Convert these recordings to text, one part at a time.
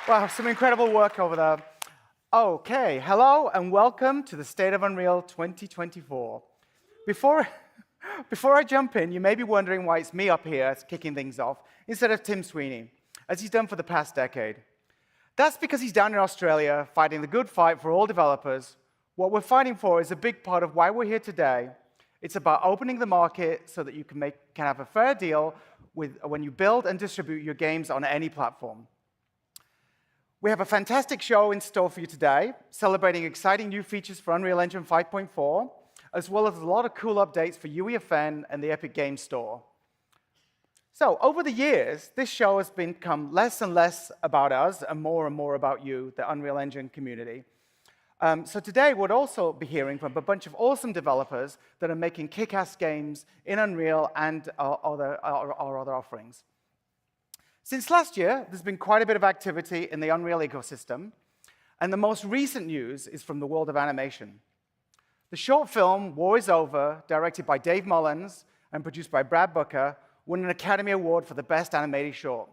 Wow, some incredible work over there. Okay, hello and welcome to the State of Unreal 2024. Before I jump in, you may be wondering why it's me up here kicking things off instead of Tim Sweeney, as he's done for the past decade. That's because he's down in Australia fighting the good fight for all developers. What we're fighting for is a big part of why we're here today. It's about opening the market so that you can have a fair deal when you build and distribute your games on any platform. We have a fantastic show in store for you today, celebrating exciting new features for Unreal Engine 5.4, as well as a lot of cool updates for UEFN and the Epic Games Store. So, over the years, this show has become less and less about us and more about you, the Unreal Engine community. So today, we'll also be hearing from a bunch of awesome developers that are making kick-ass games in Unreal and our other offerings. Since last year, there's been quite a bit of activity in the Unreal ecosystem, and the most recent news is from the world of animation. The short film, War is Over, directed by Dave Mullins and produced by Brad Booker, won an Academy Award for the Best Animated Short.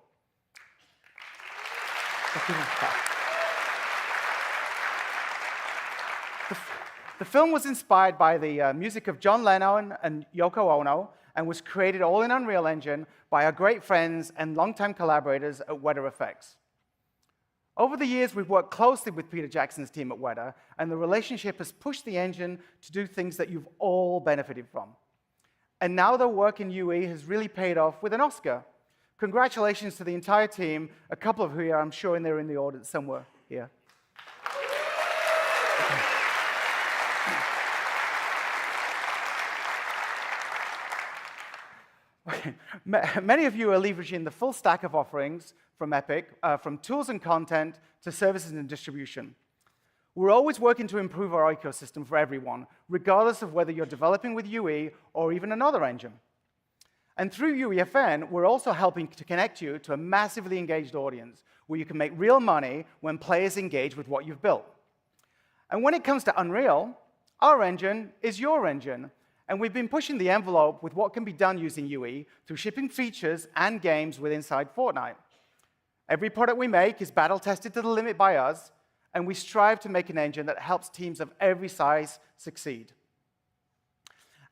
The film was inspired by the music of John Lennon and Yoko Ono, and was created all in Unreal Engine by our great friends and longtime collaborators at Weta Effects. Over the years, we've worked closely with Peter Jackson's team at Weta, and the relationship has pushed the engine to do things that you've all benefited from. And now their work in UE has really paid off with an Oscar. Congratulations to the entire team, a couple of who I'm sure they're in the audience somewhere here. Okay. Many of you are leveraging the full stack of offerings from Epic, from tools and content to services and distribution. We're always working to improve our ecosystem for everyone, regardless of whether you're developing with UE or even another engine. And through UEFN, we're also helping to connect you to a massively engaged audience, where you can make real money when players engage with what you've built. And when it comes to Unreal, our engine is your engine. And we've been pushing the envelope with what can be done using UE through shipping features and games with inside Fortnite. Every product we make is battle-tested to the limit by us, and we strive to make an engine that helps teams of every size succeed.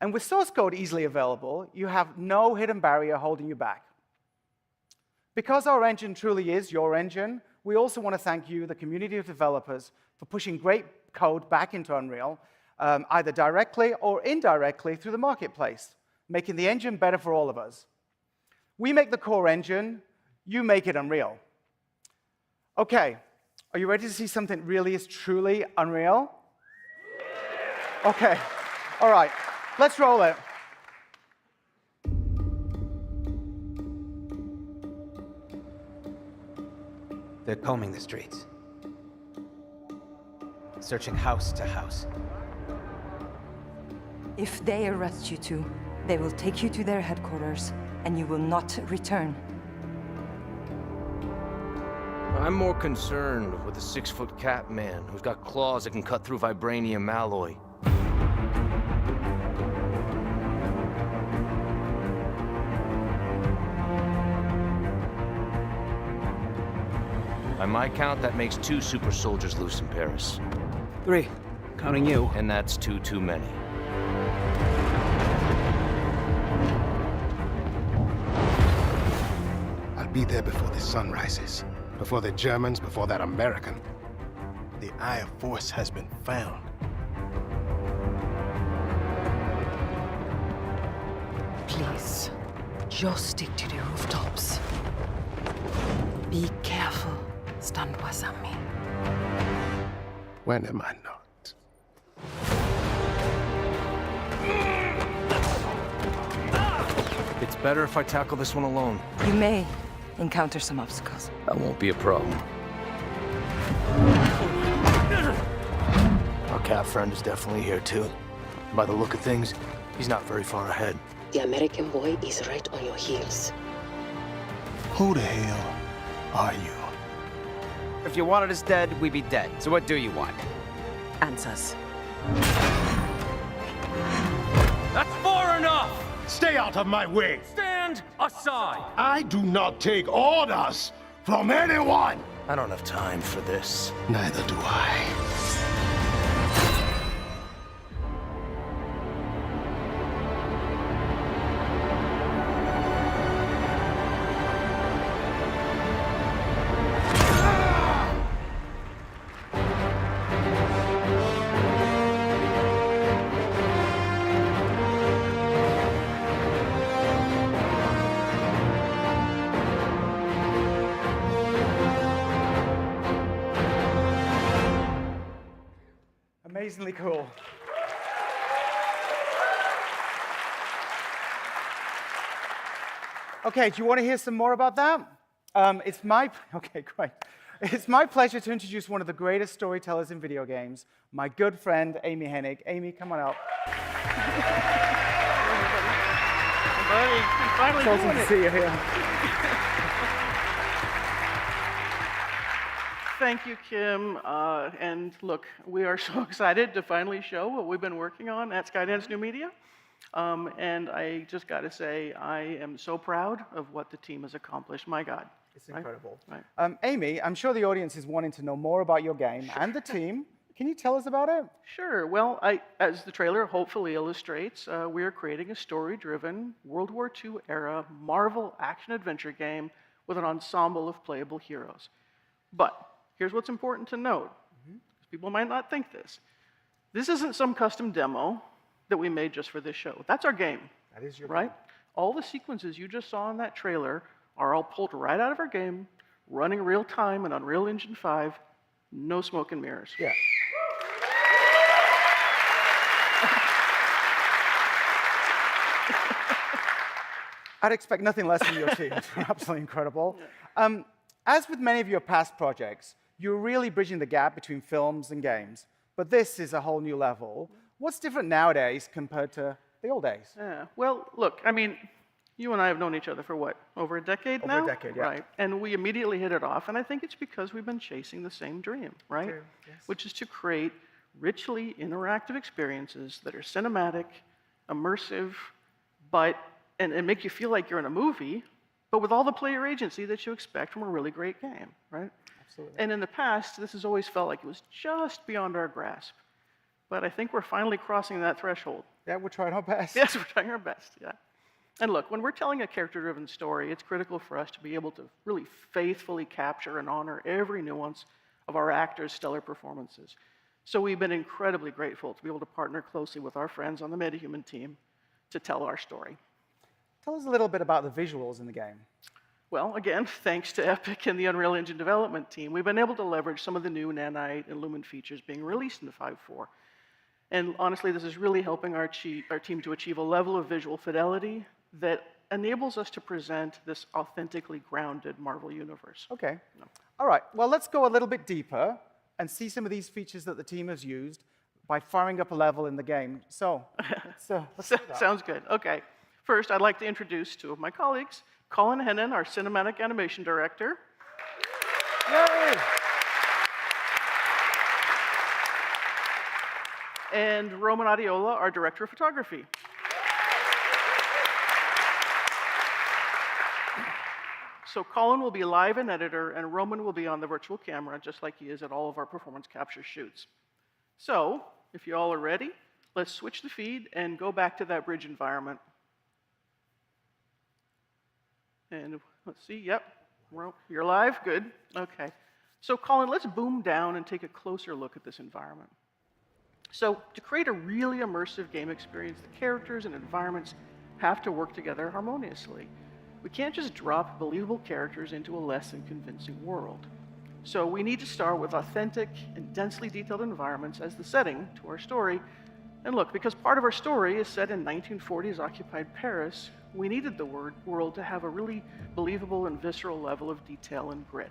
And with source code easily available, you have no hidden barrier holding you back. Because our engine truly is your engine, we also want to thank you, the community of developers, for pushing great code back into Unreal, either directly or indirectly through the marketplace, making the engine better for all of us. We make the core engine, you make it Unreal. Okay, are you ready to see something really is truly Unreal? Okay, all right, let's roll it. They're combing the streets, searching house to house. If they arrest you too, they will take you to their headquarters, and you will not return. I'm more concerned with the 6-foot cat man who's got claws that can cut through vibranium alloy. By my count, that makes 2 super soldiers loose in Paris. 3, counting you. And that's 2 too many. I'll be there before the sun rises. Before the Germans, before that American. The Eye of Force has been found. Please, just stick to the rooftops. Be careful, stand wasami. When am I not? It's better if I tackle this one alone. You may encounter some obstacles. That won't be a problem. Our cat friend is definitely here too. By the look of things, he's not very far ahead. The American boy is right on your heels. Who the hell are you? If you wanted us dead, we'd be dead. So what do you want? Answers. That's far enough! Stay out of my way! Stand aside! I do not take orders from anyone! I don't have time for this. Neither do I. Amazingly cool. Okay, do you want to hear some more about that? Okay, great. It's my pleasure to introduce one of the greatest storytellers in video games, my good friend, Amy Hennig. Amy, come on up. Buddy, I'm finally It's awesome doing to it. see you here. Thank you, Kim. And look, we are so excited to finally show what we've been working on at Skydance New Media. And I just got to say, I am so proud of what the team has accomplished. My God. It's incredible. Right. Amy, I'm sure the audience is wanting to know more about your game and the team. Can you tell us about it? Sure. Well, as the trailer hopefully illustrates, we are creating a story-driven World War II era Marvel action-adventure game with an ensemble of playable heroes. But here's what's important to note, because people might not think this. This isn't some custom demo that we made just for this show. That's our game. That is your right? All the sequences you just saw in that trailer are all pulled right out of our game, running real time in Unreal Engine 5, no smoke and mirrors. Yeah. I'd expect nothing less from your team. It's absolutely incredible. As with many of your past projects, you're really bridging the gap between films and games. But this is a whole new level. What's different nowadays compared to the old days? Yeah. Well, look, I mean, you and I have known each other for what, over a decade now? Over a decade, yeah. Right. And we immediately hit it off, and I think it's because we've been chasing the same dream, right? True, yes. Which is to create richly interactive experiences that are cinematic, immersive, and make you feel like you're in a movie, but with all the player agency that you expect from a really great game, right? Absolutely. And in the past, this has always felt like it was just beyond our grasp. But I think we're finally crossing that threshold. Yeah, we're trying our best. Yes, we're trying our best, yeah. And look, when we're telling a character-driven story, it's critical for us to be able to really faithfully capture and honor every nuance of our actors' stellar performances. So we've been incredibly grateful to be able to partner closely with our friends on the MetaHuman team to tell our story. Tell us a little bit about the visuals in the game. Well, again, thanks to Epic and the Unreal Engine development team, we've been able to leverage some of the new Nanite and Lumen features being released into 5.4. And honestly, this is really helping our team to achieve a level of visual fidelity that enables us to present this authentically grounded Marvel universe. Okay. All right. Well, let's go a little bit deeper and see some of these features that the team has used by firing up a level in the game. So, let's do that. Sounds good. Okay. First, I'd like to introduce two of my colleagues, Colin Hennon, our cinematic animation director. Yay! And Roman Adiola, our director of photography. So Colin will be live and editor, and Roman will be on the virtual camera, just like he is at all of our performance capture shoots. So, if you all are ready, let's switch the feed and go back to that bridge environment. And let's see, yep, you're live, good, okay. So Colin, let's boom down and take a closer look at this environment. So to create a really immersive game experience, the characters and environments have to work together harmoniously. We can't just drop believable characters into a less than convincing world. So we need to start with authentic and densely detailed environments as the setting to our story. And look, because part of our story is set in 1940s occupied Paris, we needed the world to have a really believable and visceral level of detail and grit,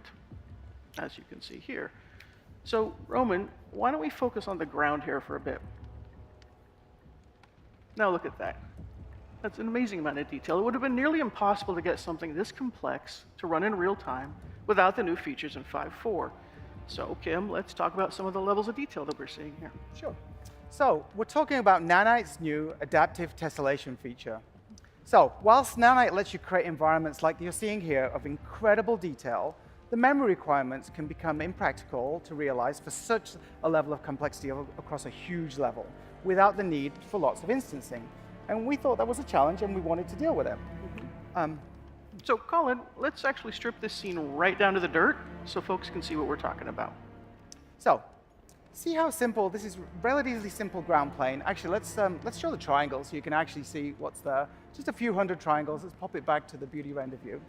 as you can see here. So, Roman, why don't we focus on the ground here for a bit? Now look at that. That's an amazing amount of detail. It would have been nearly impossible to get something this complex to run in real time without the new features in 5.4. So, Kim, let's talk about some of the levels of detail that we're seeing here. Sure. So, we're talking about Nanite's new adaptive tessellation feature. So, whilst Nanite lets you create environments like you're seeing here of incredible detail, the memory requirements can become impractical to realize for such a level of complexity across a huge level without the need for lots of instancing. And we thought that was a challenge and we wanted to deal with it. So, Colin, let's actually strip this scene right down to the dirt so folks can see what we're talking about. So, see how simple, this is relatively simple ground plane. Actually, let's show the triangle so you can actually see what's there. Just a few hundred triangles. Let's pop it back to the beauty render view.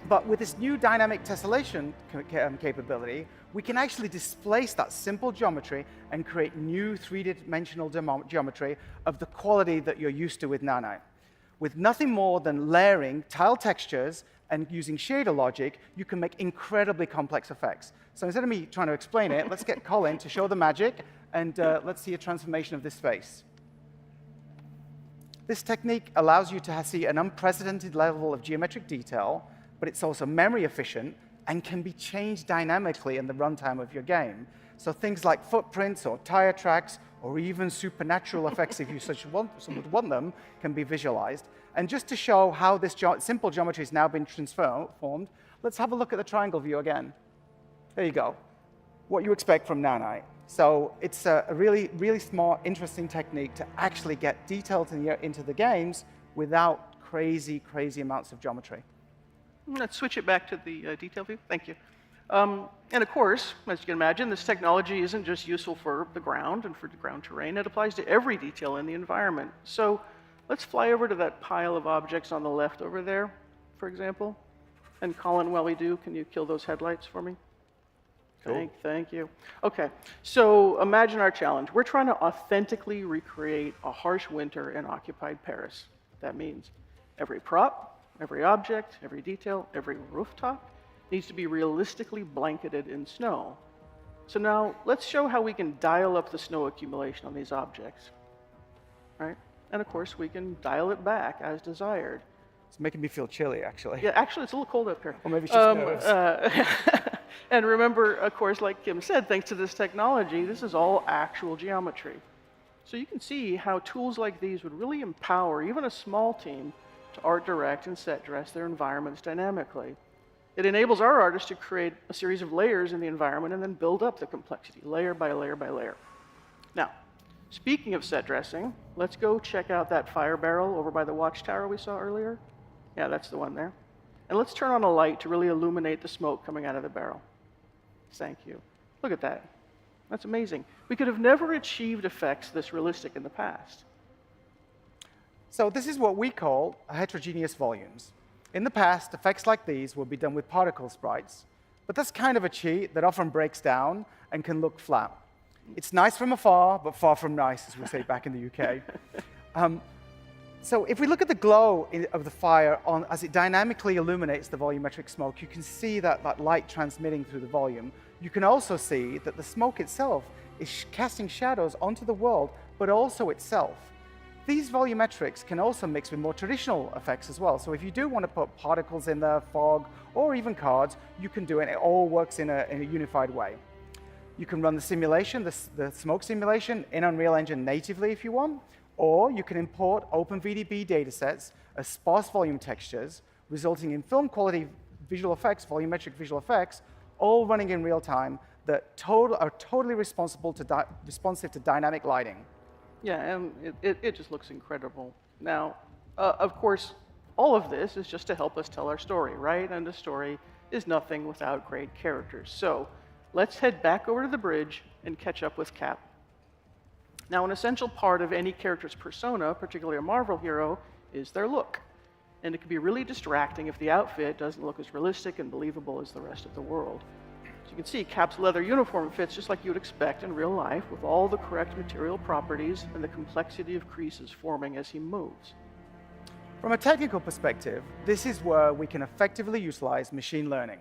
But with this new dynamic tessellation capability, we can actually displace that simple geometry and create new three-dimensional geometry of the quality that you're used to with Nanite. With nothing more than layering tile textures and using shader logic, you can make incredibly complex effects. So instead of me trying to explain it, let's get Colin to show the magic, and let's see a transformation of this space. This technique allows you to see an unprecedented level of geometric detail, but it's also memory efficient and can be changed dynamically in the runtime of your game. So things like footprints or tire tracks or even supernatural effects, if you would want them, can be visualized. And just to show how this simple geometry has now been transformed, let's have a look at the triangle view again. There you go. What you expect from Nanite. So it's a really, really smart, interesting technique to actually get details into the games without crazy, crazy amounts of geometry. Let's switch it back to the detail view. Thank you. And of course, as you can imagine, this technology isn't just useful for the ground and for the ground terrain. It applies to every detail in the environment. So let's fly over to that pile of objects on the left over there, for example. And Colin, while we do, can you kill those headlights for me? Cool. Thank you. OK, so imagine our challenge. We're trying to authentically recreate a harsh winter in occupied Paris. That means every prop, every object, every detail, every rooftop needs to be realistically blanketed in snow. So now let's show how we can dial up the snow accumulation on these objects. Right? And of course, we can dial it back as desired. It's making me feel chilly, actually. Yeah, actually, it's a little cold up here. Or maybe it's just nerves. And remember, of course, like Kim said, thanks to this technology, this is all actual geometry. So you can see how tools like these would really empower even a small team to art direct and set dress their environments dynamically. It enables our artists to create a series of layers in the environment and then build up the complexity, layer by layer by layer. Now, speaking of set dressing, let's go check out that fire barrel over by the watchtower we saw earlier. Yeah, that's the one there. And let's turn on a light to really illuminate the smoke coming out of the barrel. Thank you. Look at that. That's amazing. We could have never achieved effects this realistic in the past. So this is what we call heterogeneous volumes. In the past, effects like these would be done with particle sprites, but that's kind of a cheat that often breaks down and can look flat. It's nice from afar, but far from nice, as we say back in the UK. So if we look at the glow of the fire as it dynamically illuminates the volumetric smoke, you can see that light transmitting through the volume. You can also see that the smoke itself is casting shadows onto the world, but also itself. These volumetrics can also mix with more traditional effects as well. So if you do want to put particles in there, fog, or even cards, you can do it. It all works in a unified way. You can run the simulation, the smoke simulation, in Unreal Engine natively if you want, or you can import OpenVDB datasets as sparse volume textures, resulting in film quality visual effects, volumetric visual effects, all running in real time that are totally responsive to dynamic lighting. Yeah, and it just looks incredible. Now, of course, all of this is just to help us tell our story, right? And the story is nothing without great characters. So let's head back over to the bridge and catch up with Cap. Now, an essential part of any character's persona, particularly a Marvel hero, is their look. And it can be really distracting if the outfit doesn't look as realistic and believable as the rest of the world. So you can see Cap's leather uniform fits just like you would expect in real life, with all the correct material properties and the complexity of creases forming as he moves. From a technical perspective, this is where we can effectively utilize machine learning.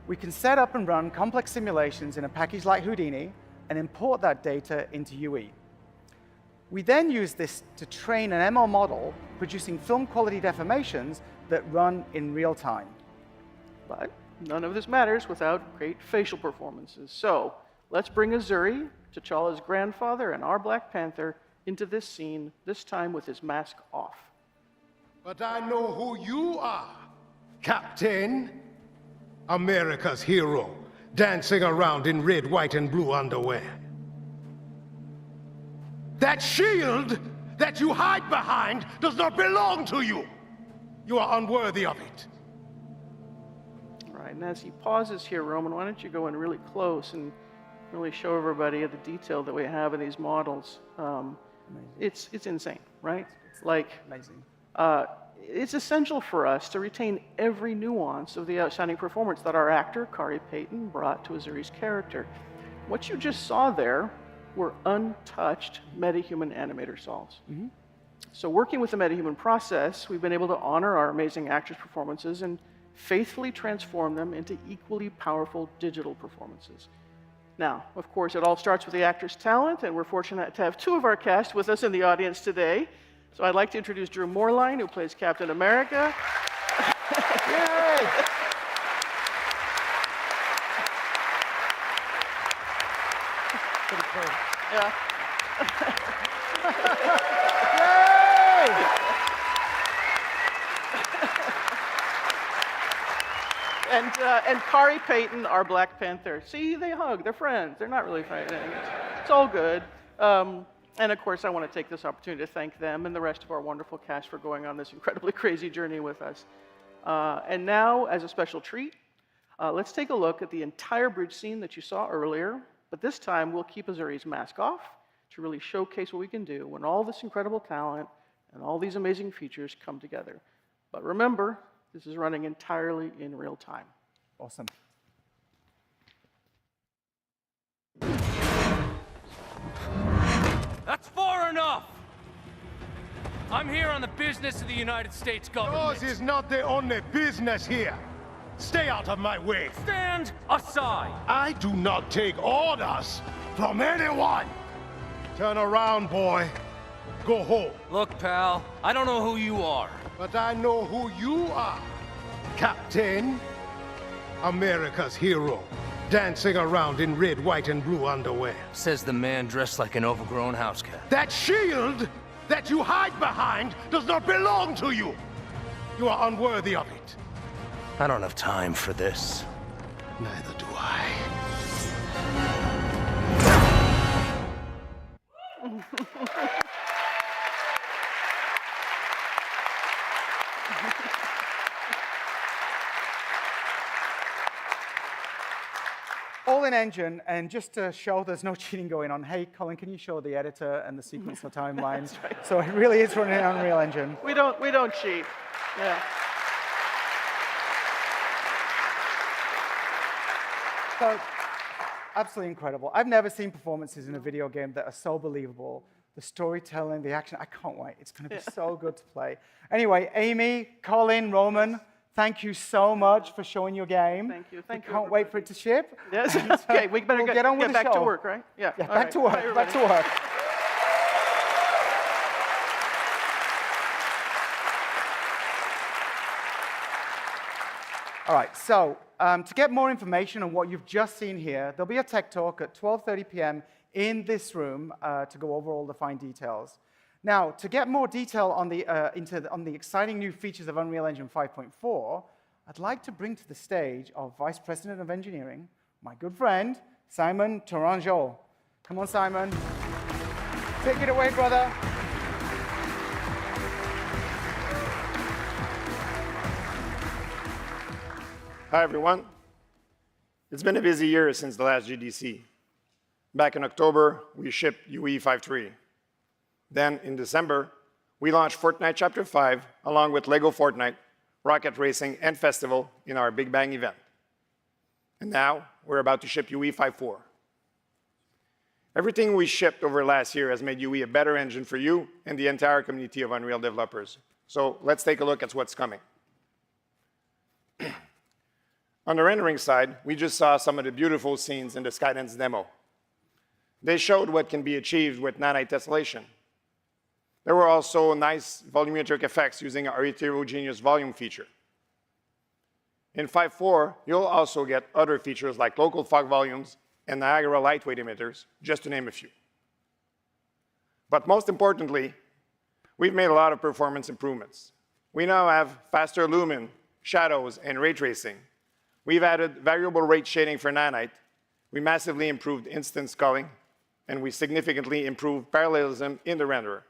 We can set up and run complex simulations in a package like Houdini and import that data into UE. We then use this to train an ML model, producing film quality deformations that run in real time. But none of this matters without great facial performances. So let's bring Azuri, T'Challa's grandfather and our Black Panther, into this scene, this time with his mask off. But I know who you are, Captain. America's hero, dancing around in red, white, and blue underwear. That shield that you hide behind does not belong to you. You are unworthy of it. All right, and as he pauses here, Roman, why don't you go in really close and really show everybody the detail that we have in these models. It's insane, right? Like, Amazing. it's essential for us to retain every nuance of the outstanding performance that our actor, Kari Payton, brought to Azuri's character. What you just saw there were untouched metahuman animator solves. So working with the metahuman process, we've been able to honor our amazing actors' performances and faithfully transform them into equally powerful digital performances. Now, of course, it all starts with the actor's talent, and we're fortunate to have two of our cast with us in the audience today. So I'd like to introduce Drew Moorline, who plays Captain America. Yay! Pretty cool. Yeah. Yay! And Kari Payton, our Black Panther. See, they hug. They're friends. They're not really fighting. It's all good. And of course, I want to take this opportunity to thank them and the rest of our wonderful cast for going on this incredibly crazy journey with us. And now, as a special treat, let's take a look at the entire bridge scene that you saw earlier. But this time, we'll keep Azuri's mask off to really showcase what we can do when all this incredible talent and all these amazing features come together. But remember, this is running entirely in real time. Awesome. That's far enough! I'm here on the business of the United States government. Yours is not the only business here. Stay out of my way. Stand aside! I do not take orders from anyone. Turn around, boy. Go home. Look, pal, I don't know who you are. But I know who you are. Captain, America's hero, dancing around in red, white, and blue underwear. Says the man dressed like an overgrown house cat. That shield that you hide behind does not belong to you. You are unworthy of it. I don't have time for this. Neither do I. All in engine, and just to show there's no cheating going on, hey, Colin, can you show the editor and the sequence of timelines? Right. So it really is running on Unreal Engine. We don't cheat. Yeah. So, absolutely incredible. I've never seen performances in a video game that are so believable. The storytelling, the action, I can't wait. It's going to be so good to play. Anyway, Amy, Colin, Roman, thank you so much for showing your game. Thank you. Thank you, Can't wait for it to ship. Yes. Okay, we better We'll get on with the back show. to work, right? Yeah. Yeah, All back right. to Bye, work. Back everybody. to work. All right, so to get more information on what you've just seen here, there'll be a tech talk at 12:30 p.m. in this room to go over all the fine details. Now, to get more detail on the exciting new features of Unreal Engine 5.4, I'd like to bring to the stage our Vice President of Engineering, my good friend, Simon Tourangeau. Come on, Simon. Take it away, brother. Hi, everyone. It's been a busy year since the last GDC. Back in October, we shipped UE 5.3. Then, in December, we launched Fortnite Chapter 5, along with LEGO Fortnite, Rocket Racing, and Festival in our Big Bang event. And now, we're about to ship UE 5.4. Everything we shipped over last year has made UE a better engine for you and the entire community of Unreal developers. So let's take a look at what's coming. On the rendering side, we just saw some of the beautiful scenes in the Skydance demo. They showed what can be achieved with nanite tessellation. There were also nice volumetric effects using our heterogeneous volume feature. In 5.4, you'll also get other features like local fog volumes and Niagara lightweight emitters, just to name a few. But most importantly, we've made a lot of performance improvements. We now have faster lumen, shadows, and ray tracing, We've added variable rate shading for nanite. We massively improved instance culling, and we significantly improved parallelism in the renderer.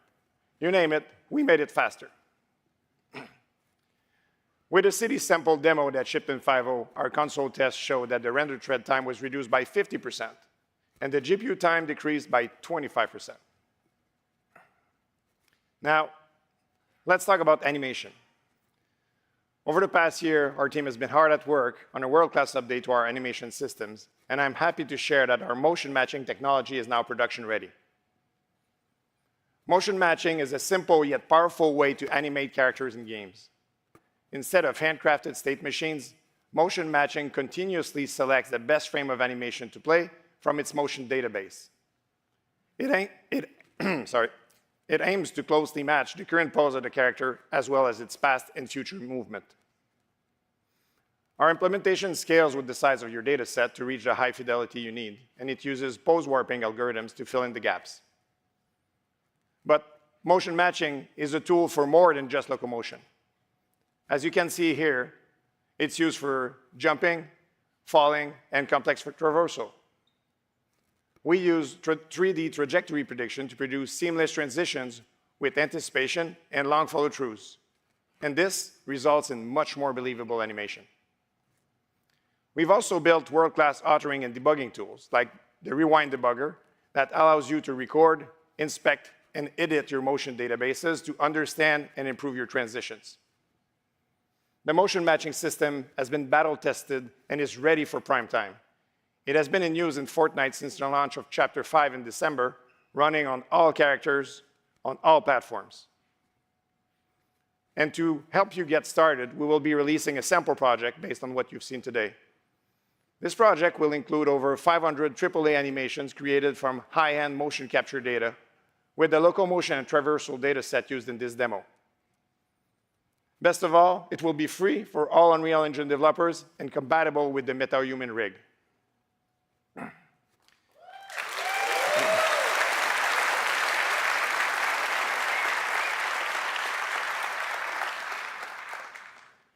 You name it, we made it faster. With the city sample demo that shipped in 5.0, our console tests showed that the render thread time was reduced by 50%, and the GPU time decreased by 25%. Now, let's talk about animation. Over the past year, our team has been hard at work on a world-class update to our animation systems, and I'm happy to share that our motion matching technology is now production ready. Motion matching is a simple yet powerful way to animate characters in games. Instead of handcrafted state machines, motion matching continuously selects the best frame of animation to play from its motion database. It aims to closely match the current pose of the character as well as its past and future movement. Our implementation scales with the size of your data set to reach the high fidelity you need, and it uses pose warping algorithms to fill in the gaps. But motion matching is a tool for more than just locomotion. As you can see here, it's used for jumping, falling, and complex traversal. We use 3D trajectory prediction to produce seamless transitions with anticipation and long follow-throughs. And this results in much more believable animation. We've also built world-class authoring and debugging tools, like the Rewind Debugger, that allows you to record, inspect, and edit your motion databases to understand and improve your transitions. The motion matching system has been battle-tested and is ready for prime time. It has been in use in Fortnite since the launch of Chapter 5 in December, running on all characters, on all platforms. And to help you get started, we will be releasing a sample project based on what you've seen today. This project will include over 500 AAA animations created from high-end motion capture data, with the locomotion and traversal data set used in this demo. Best of all, it will be free for all Unreal Engine developers and compatible with the MetaHuman rig.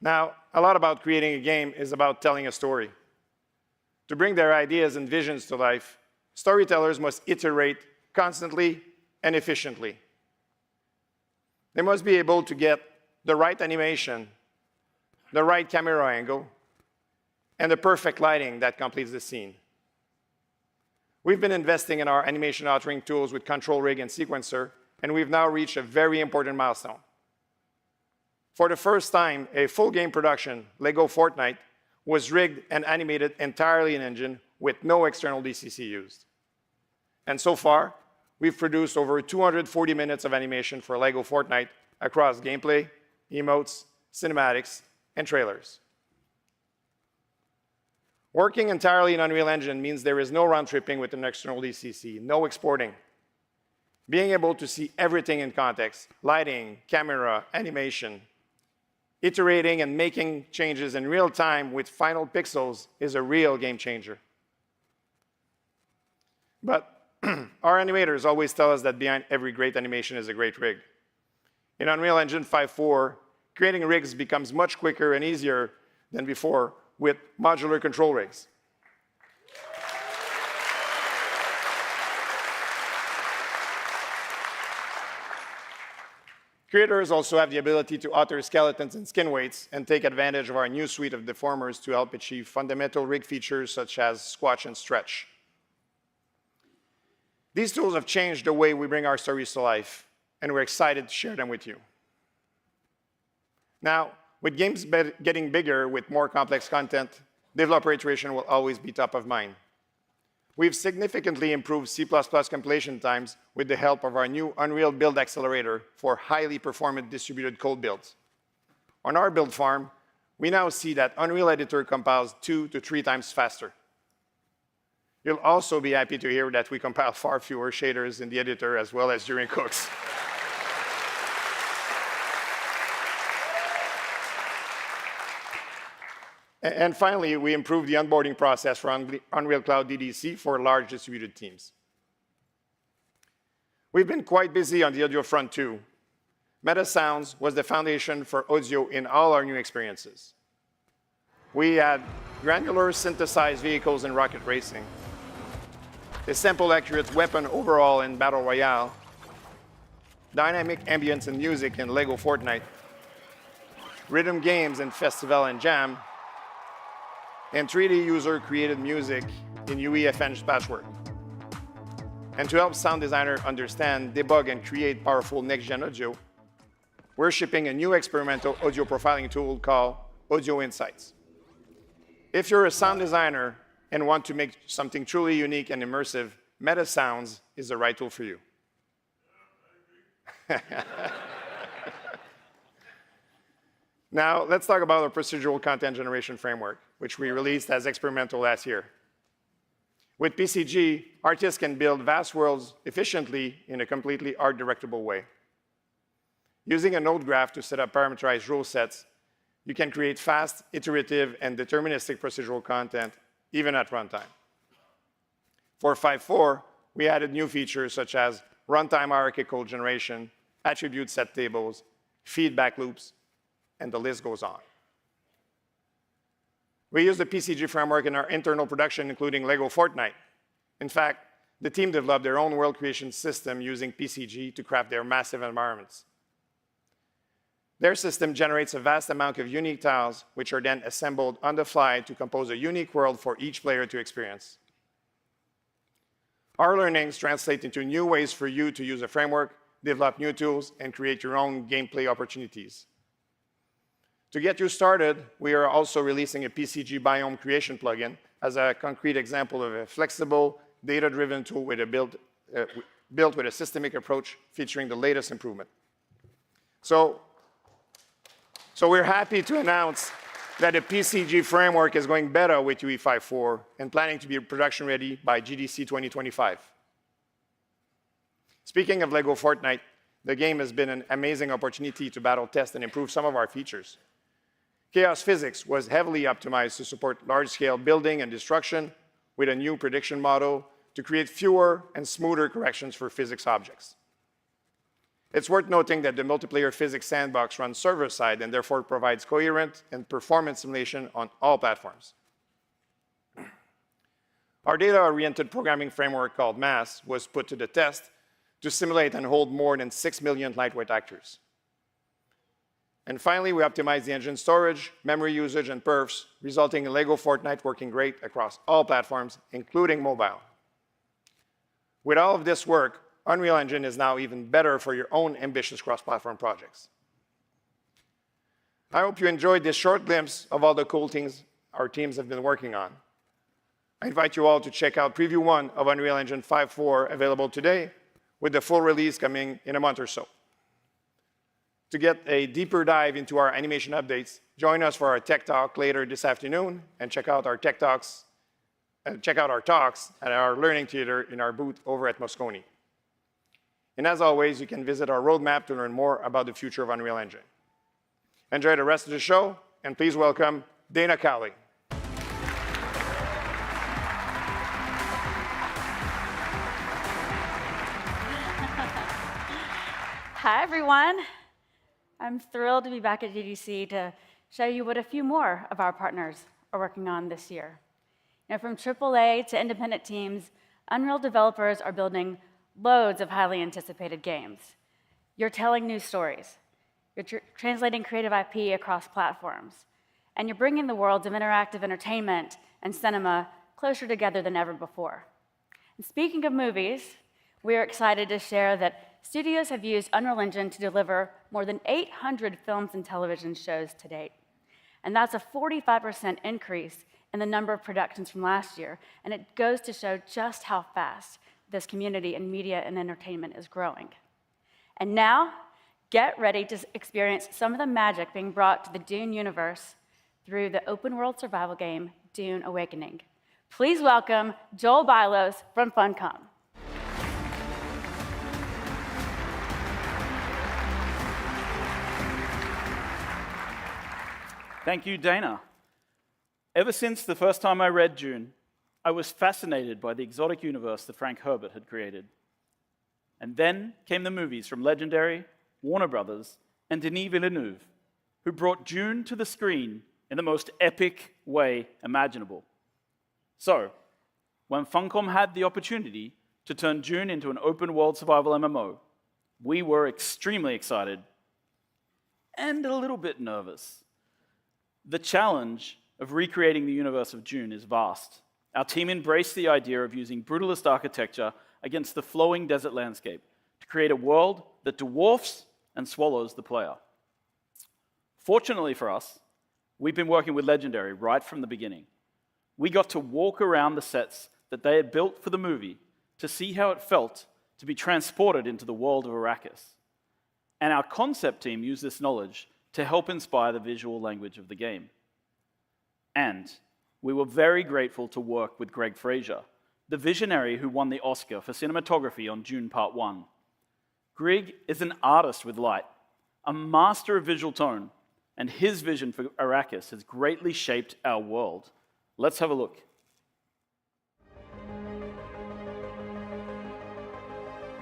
Now, a lot about creating a game is about telling a story. To bring their ideas and visions to life, storytellers must iterate constantly and efficiently. They must be able to get the right animation, the right camera angle, and the perfect lighting that completes the scene. We've been investing in our animation authoring tools with Control Rig and Sequencer, and we've now reached a very important milestone. For the first time, a full game production, LEGO Fortnite, was rigged and animated entirely in Engine with no external DCC used. And so far, we've produced over 240 minutes of animation for LEGO Fortnite across gameplay, emotes, cinematics, and trailers. Working entirely in Unreal Engine means there is no round-tripping with an external DCC, no exporting. Being able to see everything in context, lighting, camera, animation, iterating and making changes in real time with final pixels is a real game changer. But our animators always tell us that behind every great animation is a great rig. In Unreal Engine 5.4, creating rigs becomes much quicker and easier than before with modular control rigs. Creators also have the ability to author skeletons and skin weights and take advantage of our new suite of deformers to help achieve fundamental rig features such as squash and stretch. These tools have changed the way we bring our stories to life, and we're excited to share them with you. Now, with games getting bigger with more complex content, developer iteration will always be top of mind. We've significantly improved C++ compilation times with the help of our new Unreal Build Accelerator for highly performant distributed code builds. On our build farm, we now see that Unreal Editor compiles 2 to 3 times faster. You'll also be happy to hear that we compile far fewer shaders in the editor as well as during cooks. And finally, we improved the onboarding process for Unreal Cloud GDC for large distributed teams. We've been quite busy on the audio front too. Meta Sounds was the foundation for audio in all our new experiences. We had granular synthesized vehicles in rocket racing, a simple, accurate weapon overhaul in Battle Royale, dynamic ambience and music in LEGO Fortnite, rhythm games in Festival and Jam, and 3D user-created music in UEFN's Patchwork. And to help sound designer understand, debug, and create powerful next-gen audio, we're shipping a new experimental audio profiling tool called Audio Insights. If you're a sound designer and want to make something truly unique and immersive, Meta Sounds is the right tool for you. Now, let's talk about our procedural content generation framework, which we released as experimental last year. With PCG, artists can build vast worlds efficiently in a completely art-directable way. Using a node graph to set up parameterized rule sets, you can create fast, iterative, and deterministic procedural content, even at runtime. For 5.4, we added new features such as runtime hierarchical generation, attribute set tables, feedback loops, and the list goes on. We use the PCG framework in our internal production, including LEGO Fortnite. In fact, the team developed their own world creation system using PCG to craft their massive environments. Their system generates a vast amount of unique tiles, which are then assembled on the fly to compose a unique world for each player to experience. Our learnings translate into new ways for you to use a framework, develop new tools, and create your own gameplay opportunities. To get you started, we are also releasing a PCG biome creation plugin as a concrete example of a flexible, data-driven tool with built with a systemic approach featuring the latest improvement. So we're happy to announce that the PCG framework is going better with UE 5.4 and planning to be production ready by GDC 2025. Speaking of LEGO Fortnite, the game has been an amazing opportunity to battle test and improve some of our features. Chaos physics was heavily optimized to support large-scale building and destruction with a new prediction model to create fewer and smoother corrections for physics objects. It's worth noting that the multiplayer physics sandbox runs server-side and therefore provides coherent and performance simulation on all platforms. Our data-oriented programming framework called MASS was put to the test to simulate and hold more than 6 million lightweight actors. And finally, we optimized the engine storage, memory usage, and perfs, resulting in LEGO Fortnite working great across all platforms, including mobile. With all of this work, Unreal Engine is now even better for your own ambitious cross-platform projects. I hope you enjoyed this short glimpse of all the cool things our teams have been working on. I invite you all to check out Preview 1 of Unreal Engine 5.4 available today, with the full release coming in a month or so. To get a deeper dive into our animation updates, join us for our Tech Talk later this afternoon, and check out our talks at our Learning Theater in our booth over at Moscone. And as always, you can visit our roadmap to learn more about the future of Unreal Engine. Enjoy the rest of the show, and please welcome Dana Cowley. Hi, everyone. I'm thrilled to be back at GDC to show you what a few more of our partners are working on this year. From AAA to independent teams, Unreal developers are building loads of highly anticipated games. You're telling new stories. You're translating creative IP across platforms. And you're bringing the worlds of interactive entertainment and cinema closer together than ever before. And speaking of movies, we are excited to share that studios have used Unreal Engine to deliver more than 800 films and television shows to date. And that's a 45% increase in the number of productions from last year. And it goes to show just how fast this community in media and entertainment is growing. And now, get ready to experience some of the magic being brought to the Dune universe through the open-world survival game, Dune Awakening. Please welcome Joel Bylos from Funcom. Thank you, Dana. Ever since the first time I read Dune, I was fascinated by the exotic universe that Frank Herbert had created. And then came the movies from Legendary, Warner Brothers, and Denis Villeneuve, who brought Dune to the screen in the most epic way imaginable. So, when Funcom had the opportunity to turn June into an open-world survival MMO, we were extremely excited and a little bit nervous. The challenge of recreating the universe of June is vast. Our team embraced the idea of using brutalist architecture against the flowing desert landscape to create a world that dwarfs and swallows the player. Fortunately for us, we've been working with Legendary right from the beginning. We got to walk around the sets that they had built for the movie to see how it felt to be transported into the world of Arrakis. And our concept team used this knowledge to help inspire the visual language of the game. And we were very grateful to work with Greg Fraser, the visionary who won the Oscar for cinematography on Dune Part 1. Greg is an artist with light, a master of visual tone, and his vision for Arrakis has greatly shaped our world. Let's have a look.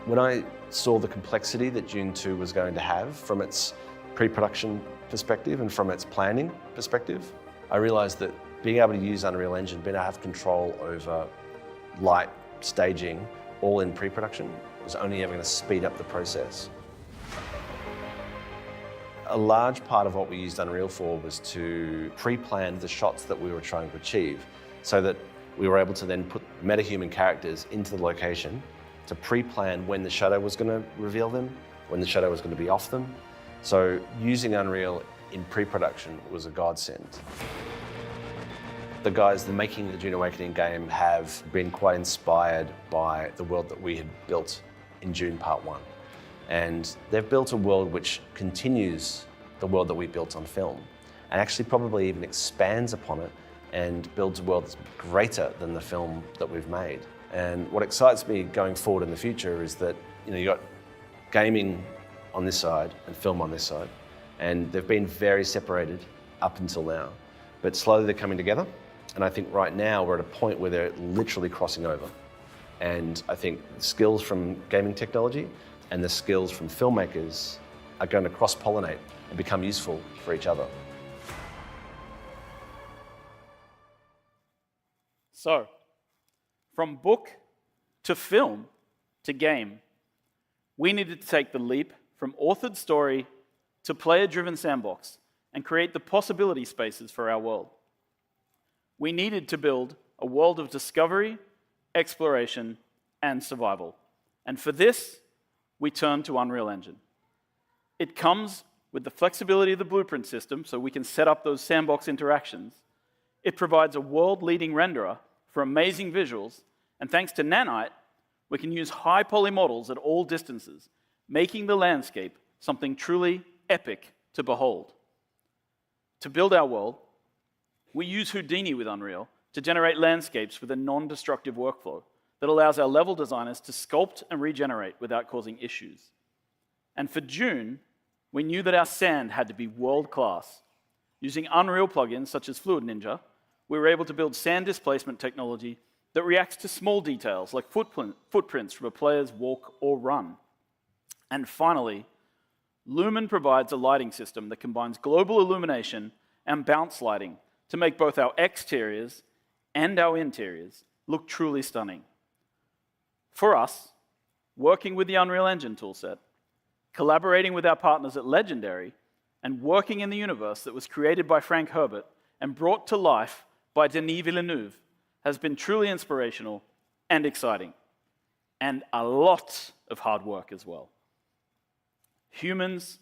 When I saw the complexity that Dune 2 was going to have from its pre-production perspective and from its planning perspective, I realized that being able to use Unreal Engine, being able to have control over light, staging, all in pre-production, was only ever going to speed up the process. A large part of what we used Unreal for was to pre-plan the shots that we were trying to achieve, so that we were able to then put metahuman characters into the location to pre-plan when the shadow was going to reveal them, when the shadow was going to be off them. So using Unreal in pre-production was a godsend. The guys making the Dune Awakening game have been quite inspired by the world that we had built in Dune Part 1. And they've built a world which continues the world that we built on film, and actually probably even expands upon it and builds a world that's greater than the film that we've made. And what excites me going forward in the future is that, you got gaming on this side and film on this side, and they've been very separated up until now, but slowly they're coming together. And I think right now we're at a point where they're literally crossing over. And I think the skills from gaming technology and the skills from filmmakers are going to cross-pollinate and become useful for each other. So, from book to film to game, we needed to take the leap from authored story to player-driven sandbox and create the possibility spaces for our world. We needed to build a world of discovery, exploration, and survival. And for this, we turned to Unreal Engine. It comes with the flexibility of the blueprint system so we can set up those sandbox interactions. It provides a world-leading renderer for amazing visuals, and thanks to Nanite, we can use high poly models at all distances, making the landscape something truly epic to behold. To build our world, we use Houdini with Unreal to generate landscapes with a non-destructive workflow that allows our level designers to sculpt and regenerate without causing issues. And for Dune, we knew that our sand had to be world-class. Using Unreal plugins such as Fluid Ninja, we were able to build sand displacement technology that reacts to small details like footprints from a player's walk or run. And finally, Lumen provides a lighting system that combines global illumination and bounce lighting to make both our exteriors and our interiors look truly stunning. For us, working with the Unreal Engine toolset, collaborating with our partners at Legendary, and working in the universe that was created by Frank Herbert and brought to life by Denis Villeneuve has been truly inspirational and exciting, and a lot of hard work as well. Humans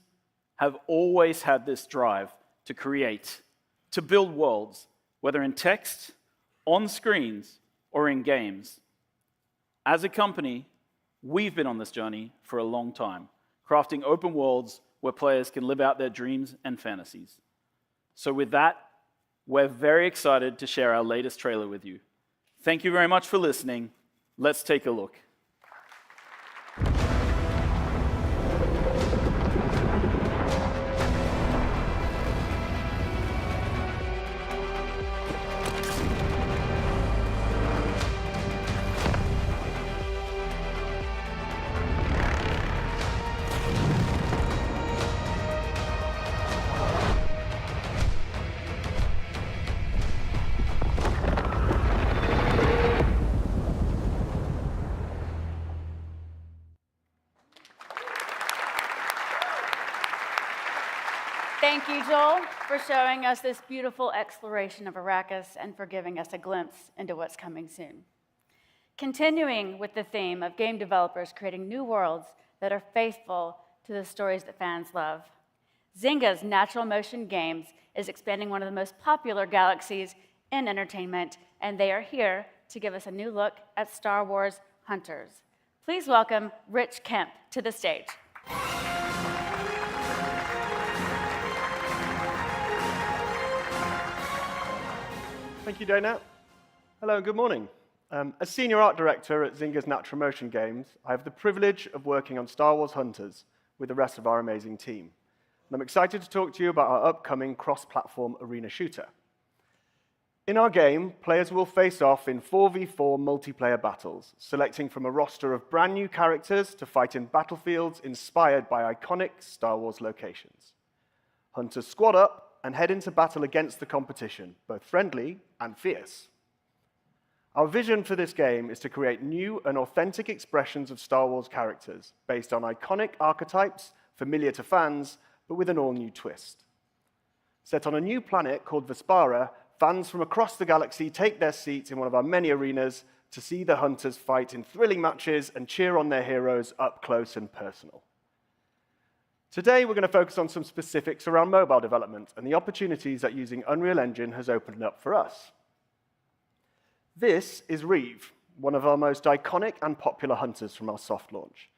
have always had this drive to create, to build worlds, whether in text, on screens, or in games. As a company, we've been on this journey for a long time, crafting open worlds where players can live out their dreams and fantasies. So with that, we're very excited to share our latest trailer with you. Thank you very much for listening. Let's take a look. Thank you, Joel, for showing us this beautiful exploration of Arrakis and for giving us a glimpse into what's coming soon. Continuing with the theme of game developers creating new worlds that are faithful to the stories that fans love, Zynga's Natural Motion Games is expanding one of the most popular galaxies in entertainment, and they are here to give us a new look at Star Wars Hunters. Please welcome Rich Kemp to the stage. Thank you, Dana. Hello and good morning. As Senior Art Director at Zynga's Natural Motion Games, I have the privilege of working on Star Wars Hunters with the rest of our amazing team. And I'm excited to talk to you about our upcoming cross-platform arena shooter. In our game, players will face off in 4v4 multiplayer battles, selecting from a roster of brand new characters to fight in battlefields inspired by iconic Star Wars locations. Hunters squad up and head into battle against the competition, both friendly and fierce. Our vision for this game is to create new and authentic expressions of Star Wars characters based on iconic archetypes familiar to fans, but with an all-new twist. Set on a new planet called Vespara, fans from across the galaxy take their seats in one of our many arenas to see the Hunters fight in thrilling matches and cheer on their heroes up close and personal. Today, we're going to focus on some specifics around mobile development and the opportunities that using Unreal Engine has opened up for us. This is Reeve, one of our most iconic and popular hunters from our soft launch.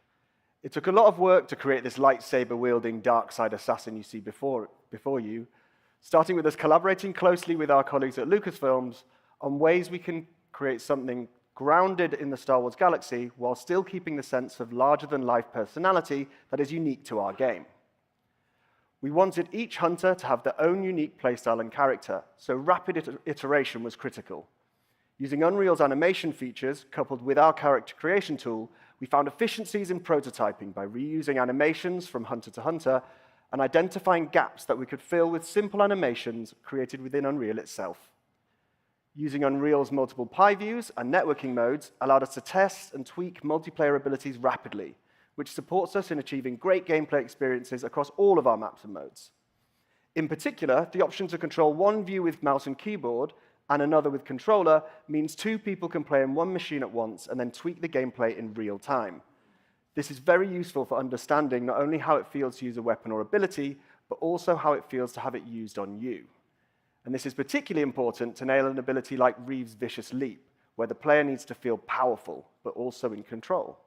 It took a lot of work to create this lightsaber-wielding dark side assassin you see before you, starting with us collaborating closely with our colleagues at Lucasfilms on ways we can create something grounded in the Star Wars galaxy while still keeping the sense of larger-than-life personality that is unique to our game. We wanted each hunter to have their own unique playstyle and character, so rapid iteration was critical. Using Unreal's animation features, coupled with our character creation tool, we found efficiencies in prototyping by reusing animations from hunter to hunter and identifying gaps that we could fill with simple animations created within Unreal itself. Using Unreal's multiple pie views and networking modes allowed us to test and tweak multiplayer abilities rapidly, which supports us in achieving great gameplay experiences across all of our maps and modes. In particular, the option to control one view with mouse and keyboard and another with controller means two people can play in one machine at once and then tweak the gameplay in real time. This is very useful for understanding not only how it feels to use a weapon or ability, but also how it feels to have it used on you. And this is particularly important to nail an ability like Reeve's Vicious Leap, where the player needs to feel powerful, but also in control.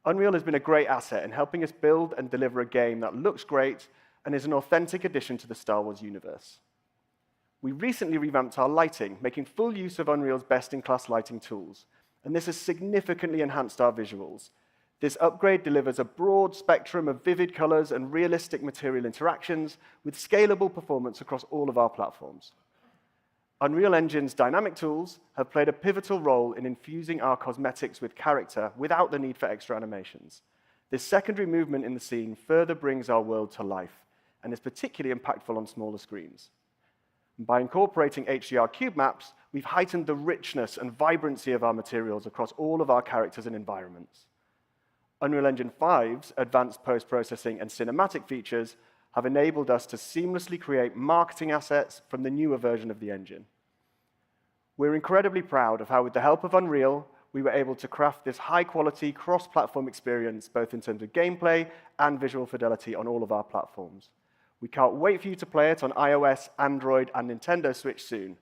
Unreal has been a great asset in helping us build and deliver a game that looks great and is an authentic addition to the Star Wars universe. We recently revamped our lighting, making full use of Unreal's best-in-class lighting tools, and this has significantly enhanced our visuals. This upgrade delivers a broad spectrum of vivid colors and realistic material interactions with scalable performance across all of our platforms. Unreal Engine's dynamic tools have played a pivotal role in infusing our cosmetics with character without the need for extra animations. This secondary movement in the scene further brings our world to life and is particularly impactful on smaller screens. And by incorporating HDR cube maps, we've heightened the richness and vibrancy of our materials across all of our characters and environments. Unreal Engine 5's advanced post-processing and cinematic features have enabled us to seamlessly create marketing assets from the newer version of the engine. We're incredibly proud of how, with the help of Unreal, we were able to craft this high-quality, cross-platform experience, both in terms of gameplay and visual fidelity on all of our platforms. We can't wait for you to play it on iOS, Android, and Nintendo Switch soon.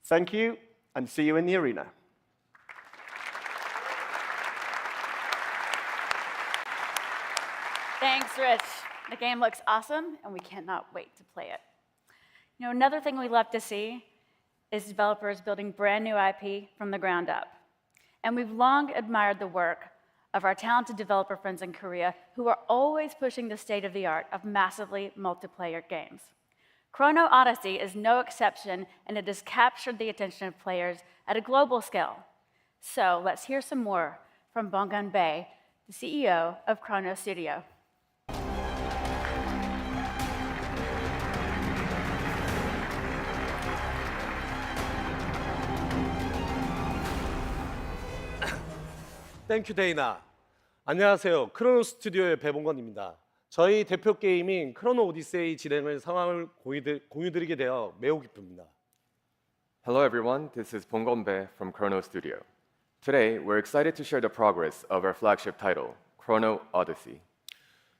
Thank you, and see you in the arena. Thanks, Rich. The game looks awesome, and we cannot wait to play it. You know, another thing we love to see is developers building brand new IP from the ground up. And we've long admired the work of our talented developer friends in Korea who are always pushing the state of the art of massively multiplayer games. Chrono Odyssey is no exception, and it has captured the attention of players at a global scale. So let's hear some more from Bonggun Bae, the CEO of Chrono Studio. 땡큐 데이나. 안녕하세요. 크로노 스튜디오의 배봉건입니다. 저희 대표 게임인 크로노 오디세이 진행을 상황을 공유드리게 되어 매우 기쁩니다. Hello everyone, this is Bongombe from Chrono Studio. Today, we're excited to share the progress of our flagship title, Chrono Odyssey.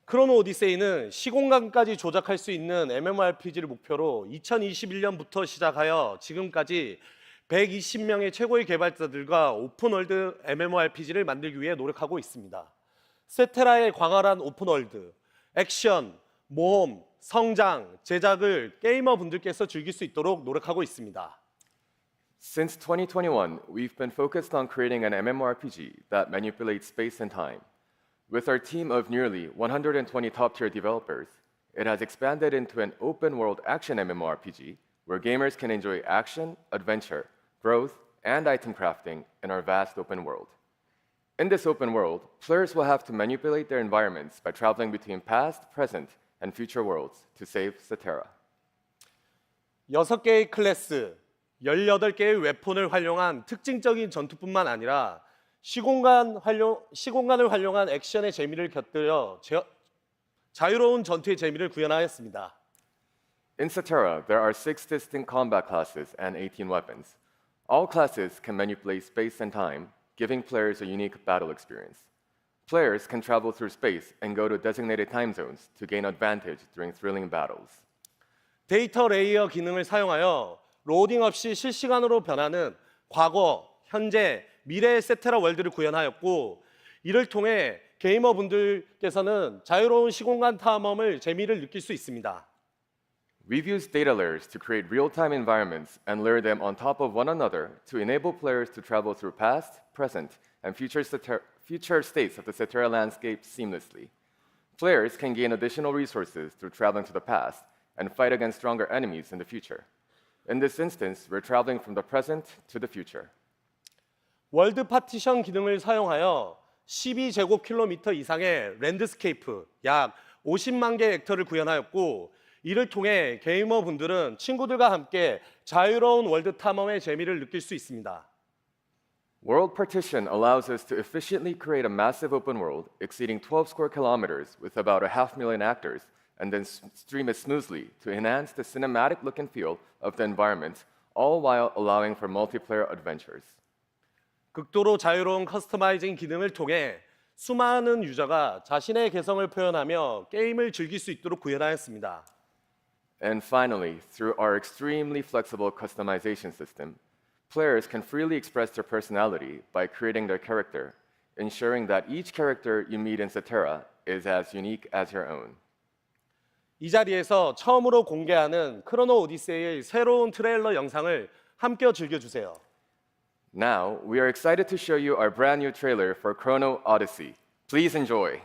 크로노 오디세이는 시공간까지 조작할 수 있는 MMORPG를 목표로 2021년부터 시작하여 지금까지 120명의 최고의 개발자들과 오픈월드 MMORPG를 만들기 위해 노력하고 있습니다. 세테라의 광활한 오픈월드, 액션, 모험, 성장, 제작을 게이머분들께서 즐길 수 있도록 노력하고 있습니다. Since 2021, we've been focused on creating an MMORPG that manipulates space and time. With our team of nearly 120 top-tier developers, it has expanded into an open-world action MMORPG where gamers can enjoy action, adventure, growth, and item crafting in our vast open world. In this open world, players will have to manipulate their environments by traveling between past, present, and future worlds to save Cetera. 6개의 클래스, 18개의 웨폰을 활용한 특징적인 전투뿐만 아니라 시공간을 활용한 액션의 재미를 곁들여 자유로운 전투의 재미를 구현하였습니다. In Cetera, there are 6 distinct combat classes and 18 weapons. All classes can manipulate space and time, giving players a unique battle experience. Players can travel through space and go to designated time zones to gain advantage during thrilling battles. 데이터 레이어 기능을 사용하여 로딩 없이 실시간으로 변하는 과거, 현재, 미래의 세테라 월드를 구현하였고 이를 통해 게이머분들께서는 자유로운 시공간 탐험을 재미를 느낄 수 있습니다. We've used data layers to create real-time environments and layer them on top of one another to enable players to travel through past, present, and future states of the Cetera landscape seamlessly. Players can gain additional resources through traveling to the past and fight against stronger enemies in the future. In this instance, we're traveling from the present to the future. 월드 파티션 기능을 사용하여 12제곱킬로미터 이상의 랜드스케이프, 약 50만 개의 벡터를 구현하였고 이를 통해 게이머분들은 친구들과 함께 자유로운 월드 탐험의 재미를 느낄 수 있습니다. World partition allows us to efficiently create a massive open world exceeding 12 square kilometers with about 500,000 actors and then stream it smoothly to enhance the cinematic look and feel of the environment, all while allowing for multiplayer adventures. 극도로 자유로운 커스터마이징 기능을 통해 수많은 유저가 자신의 개성을 표현하며 게임을 즐길 수 있도록 구현하였습니다. And finally, through our extremely flexible customization system, players can freely express their personality by creating their character, ensuring that each character you meet in Cetera is as unique as your own. 이 자리에서 처음으로 공개하는 크로노 오디세이의 새로운 트레일러 영상을 함께 즐겨주세요. Now, we are excited to show you our brand new trailer for Chrono Odyssey. Please enjoy.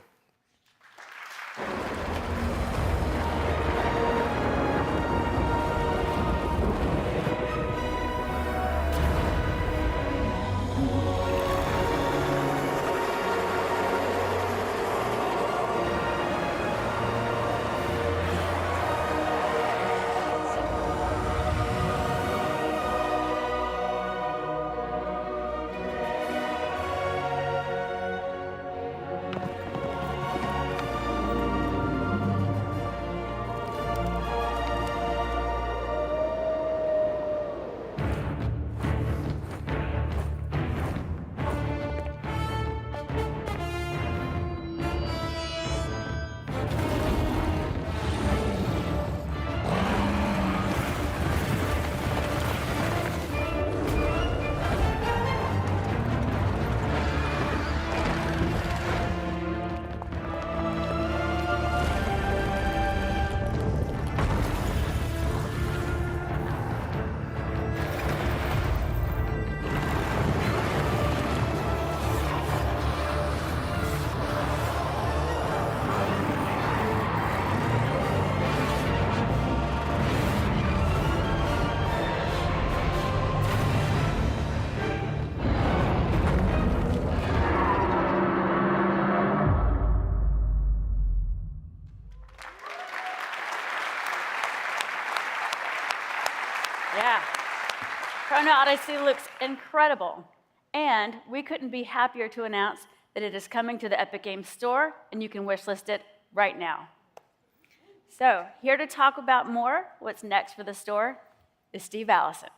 Yeah. Chrono Odyssey looks incredible. And we couldn't be happier to announce that it is coming to the Epic Games Store, and you can wishlist it right now. So, here to talk about more what's next for the store is Steve Allison.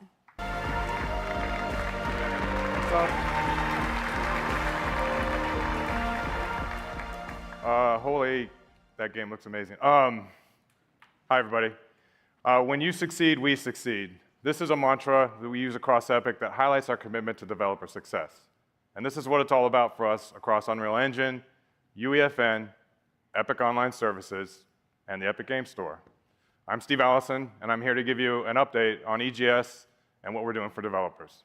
Holy, that game looks amazing. Hi, everybody. When you succeed, we succeed. This is a mantra that we use across Epic that highlights our commitment to developer success. And this is what it's all about for us across Unreal Engine, UEFN, Epic Online Services, and the Epic Game Store. I'm Steve Allison, and I'm here to give you an update on EGS and what we're doing for developers.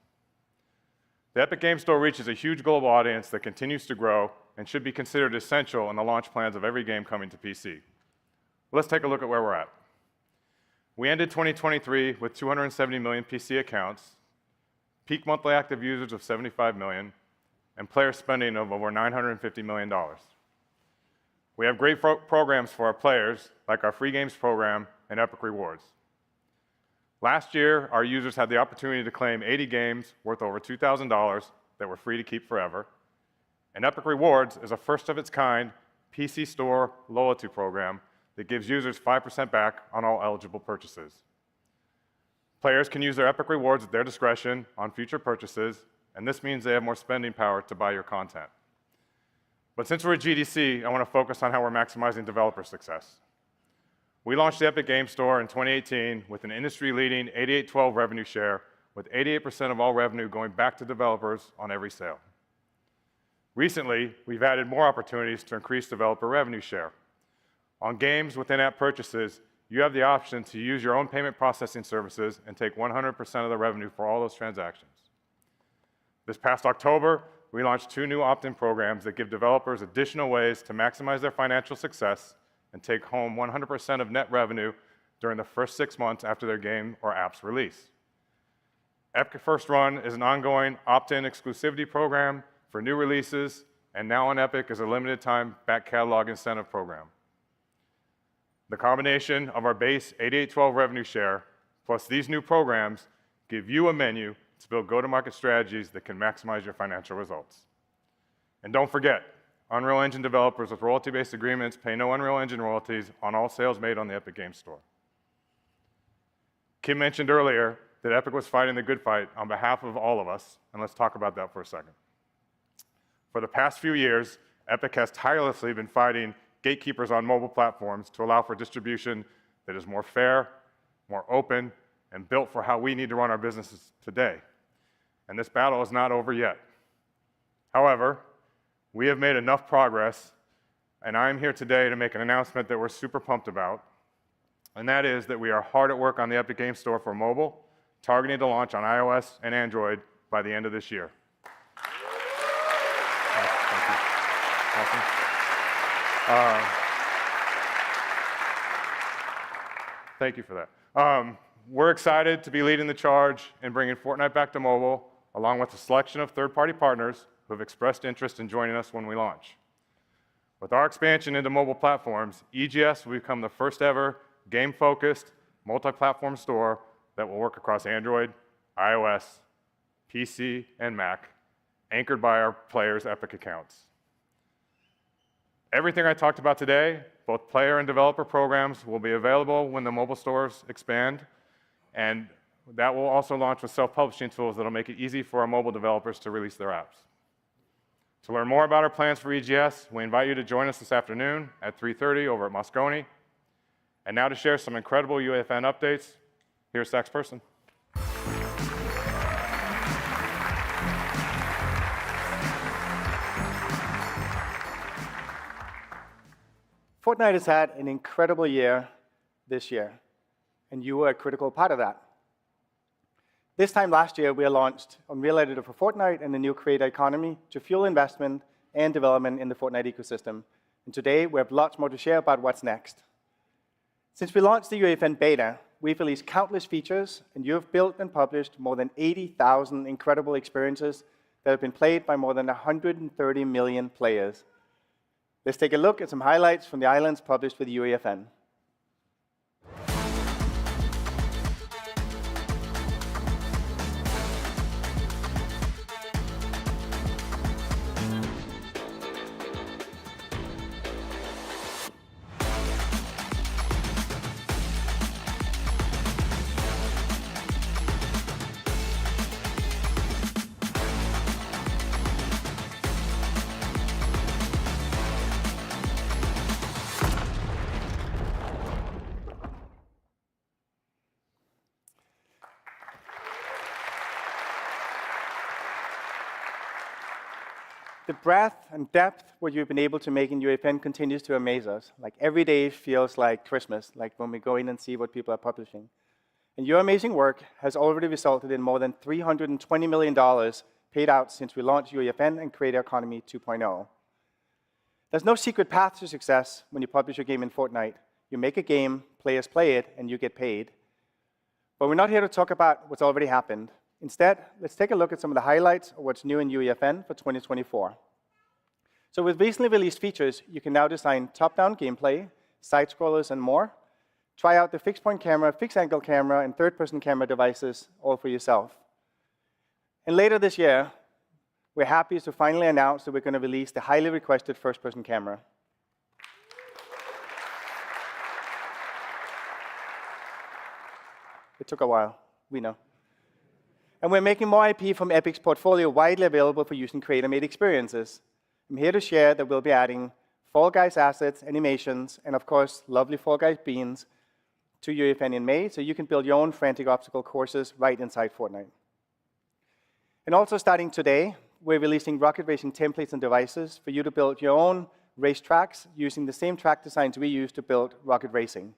The Epic Game Store reaches a huge global audience that continues to grow and should be considered essential in the launch plans of every game coming to PC. Let's take a look at where we're at. We ended 2023 with 270 million PC accounts, peak monthly active users of 75 million, and player spending of over $950 million. We have great programs for our players, like our free games program and Epic Rewards. Last year, our users had the opportunity to claim 80 games worth over $2,000 that were free to keep forever. And Epic Rewards is a first-of-its-kind PC Store loyalty program that gives users 5% back on all eligible purchases. Players can use their Epic Rewards at their discretion on future purchases, and this means they have more spending power to buy your content. But since we're at GDC, I want to focus on how we're maximizing developer success. We launched the Epic Game Store in 2018 with an industry-leading 88/12 revenue share, with 88% of all revenue going back to developers on every sale. Recently, we've added more opportunities to increase developer revenue share. On games with in-app purchases, you have the option to use your own payment processing services and take 100% of the revenue for all those transactions. This past October, we launched 2 new opt-in programs that give developers additional ways to maximize their financial success and take home 100% of net revenue during the first 6 months after their game or app's release. Epic First Run is an ongoing opt-in exclusivity program for new releases, and now on Epic is a limited-time back catalog incentive program. The combination of our base 88/12 revenue share plus these new programs give you a menu to build go-to-market strategies that can maximize your financial results. And don't forget, Unreal Engine developers with royalty-based agreements pay no Unreal Engine royalties on all sales made on the Epic Game Store. Kim mentioned earlier that Epic was fighting the good fight on behalf of all of us, and let's talk about that for a second. For the past few years, Epic has tirelessly been fighting gatekeepers on mobile platforms to allow for distribution that is more fair, more open, and built for how we need to run our businesses today. And this battle is not over yet. However, we have made enough progress, and I am here today to make an announcement that we're super pumped about, and that is that we are hard at work on the Epic Game Store for mobile, targeting to launch on iOS and Android by the end of this year. Thank you. Awesome. Thank you for that. We're excited to be leading the charge in bringing Fortnite back to mobile, along with a selection of third-party partners who have expressed interest in joining us when we launch. With our expansion into mobile platforms, EGS will become the first-ever game-focused, multi-platform store that will work across Android, iOS, PC, and Mac, anchored by our players' Epic accounts. Everything I talked about today, both player and developer programs, will be available when the mobile stores expand, and that will also launch with self-publishing tools that will make it easy for our mobile developers to release their apps. To learn more about our plans for EGS, we invite you to join us this afternoon at 3:30 over at Moscone. And now to share some incredible UEFN updates, here's Zach's person. Fortnite has had an incredible year this year, and you were a critical part of that. This time last year, we launched Unreal Editor for Fortnite and the new creator economy to fuel investment and development in the Fortnite ecosystem. And today, we have lots more to share about what's next. Since we launched the UEFN beta, we've released countless features, and you have built and published more than 80,000 incredible experiences that have been played by more than 130 million players. Let's take a look at some highlights from the islands published with UEFN. The breadth and depth what you've been able to make in UEFN continues to amaze us. Like every day feels like Christmas, like when we go in and see what people are publishing. And your amazing work has already resulted in more than $320 million paid out since we launched UEFN and Creator Economy 2.0. There's no secret path to success when you publish a game in Fortnite. You make a game, players play it, and you get paid. But we're not here to talk about what's already happened. Instead, let's take a look at some of the highlights of what's new in UEFN for 2024. So with recently released features, you can now design top-down gameplay, side-scrollers, and more. Try out the fixed-point camera, fixed-angle camera, and third-person camera devices all for yourself. And later this year, we're happy to finally announce that we're going to release the highly requested first-person camera. It took a while, we know. And we're making more IP from Epic's portfolio widely available for use in creator-made experiences. I'm here to share that we'll be adding Fall Guys assets, animations, and of course, lovely Fall Guys beans to UEFN in May, so you can build your own frantic obstacle courses right inside Fortnite. And also starting today, we're releasing rocket racing templates and devices for you to build your own race tracks using the same track designs we use to build rocket racing.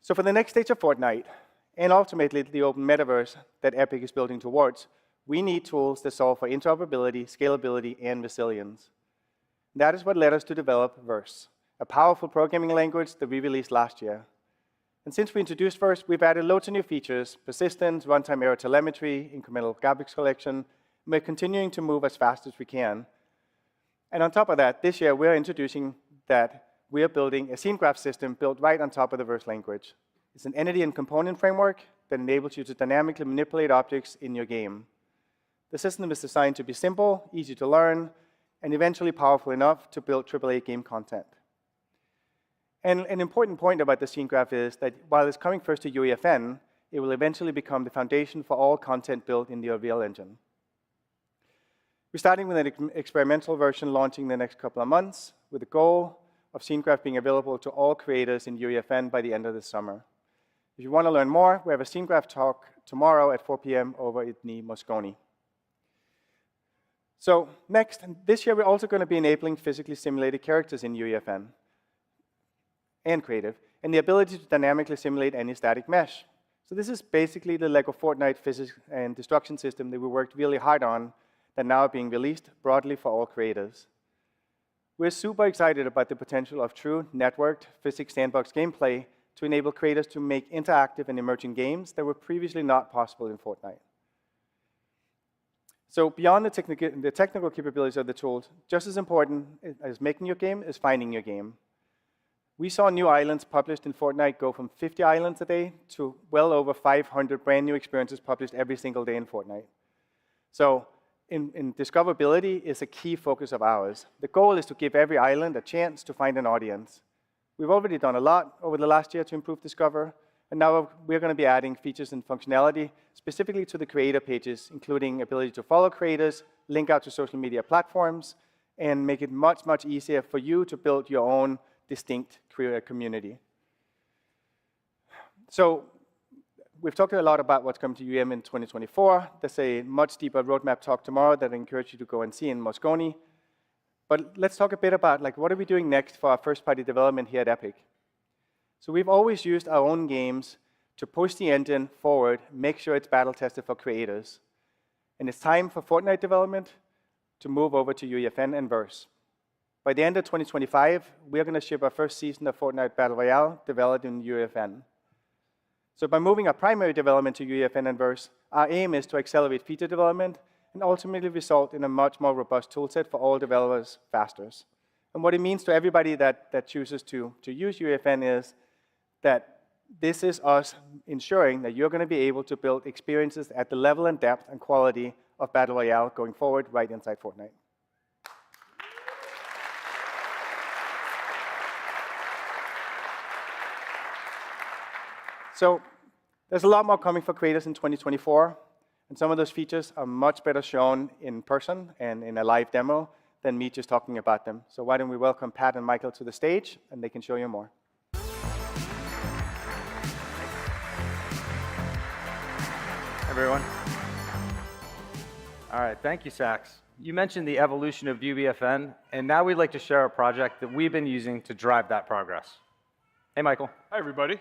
So for the next stage of Fortnite, and ultimately the open metaverse that Epic is building towards, we need tools that solve for interoperability, scalability, and resilience. That is what led us to develop Verse, a powerful programming language that we released last year. And since we introduced Verse, we've added loads of new features: persistence, runtime error telemetry, incremental garbage collection. And we're continuing to move as fast as we can. And on top of that, this year we're introducing that we are building a scene graph system built right on top of the Verse language. It's an entity and component framework that enables you to dynamically manipulate objects in your game. The system is designed to be simple, easy to learn, and eventually powerful enough to build AAA game content. And an important point about the scene graph is that while it's coming first to UEFN, it will eventually become the foundation for all content built in the Unreal Engine. We're starting with an experimental version launching in the next couple of months, with the goal of scene graph being available to all creators in UEFN by the end of this summer. If you want to learn more, we have a scene graph talk tomorrow at 4 p.m. over at Moscone. So next, this year we're also going to be enabling physically simulated characters in UEFN and Creative, and the ability to dynamically simulate any static mesh. So this is basically the Lego Fortnite physics and destruction system that we worked really hard on, that now are being released broadly for all creators. We're super excited about the potential of true networked physics sandbox gameplay to enable creators to make interactive and emerging games that were previously not possible in Fortnite. So beyond the technical capabilities of the tools, just as important as making your game is finding your game. We saw new islands published in Fortnite go from 50 islands a day to well over 500 brand new experiences published every single day in Fortnite. So in discoverability is a key focus of ours. The goal is to give every island a chance to find an audience. We've already done a lot over the last year to improve Discover, and now we're going to be adding features and functionality specifically to the creator pages, including ability to follow creators, link out to social media platforms, and make it much, much easier for you to build your own distinct creator community. So we've talked a lot about what's coming to UM in 2024. There's a much deeper roadmap talk tomorrow that I encourage you to go and see in Moscone. But let's talk a bit about what are we doing next for our first-party development here at Epic. So we've always used our own games to push the engine forward, make sure it's battle-tested for creators. And it's time for Fortnite development to move over to UEFN and Verse. By the end of 2025, we are going to ship our first season of Fortnite Battle Royale developed in UEFN. So by moving our primary development to UEFN and Verse, our aim is to accelerate feature development and ultimately result in a much more robust toolset for all developers faster. And what it means to everybody that chooses to use UEFN is that this is us ensuring that you're going to be able to build experiences at the level and depth and quality of Battle Royale going forward right inside Fortnite. So there's a lot more coming for creators in 2024, and some of those features are much better shown in person and in a live demo than me just talking about them. So why don't we welcome Pat and Michael to the stage, and they can show you more. Everyone. All right, thank you, Sax. You mentioned the evolution of UEFN, and now we'd like to share a project that we've been using to drive that progress. Hey, Michael. Hi, everybody.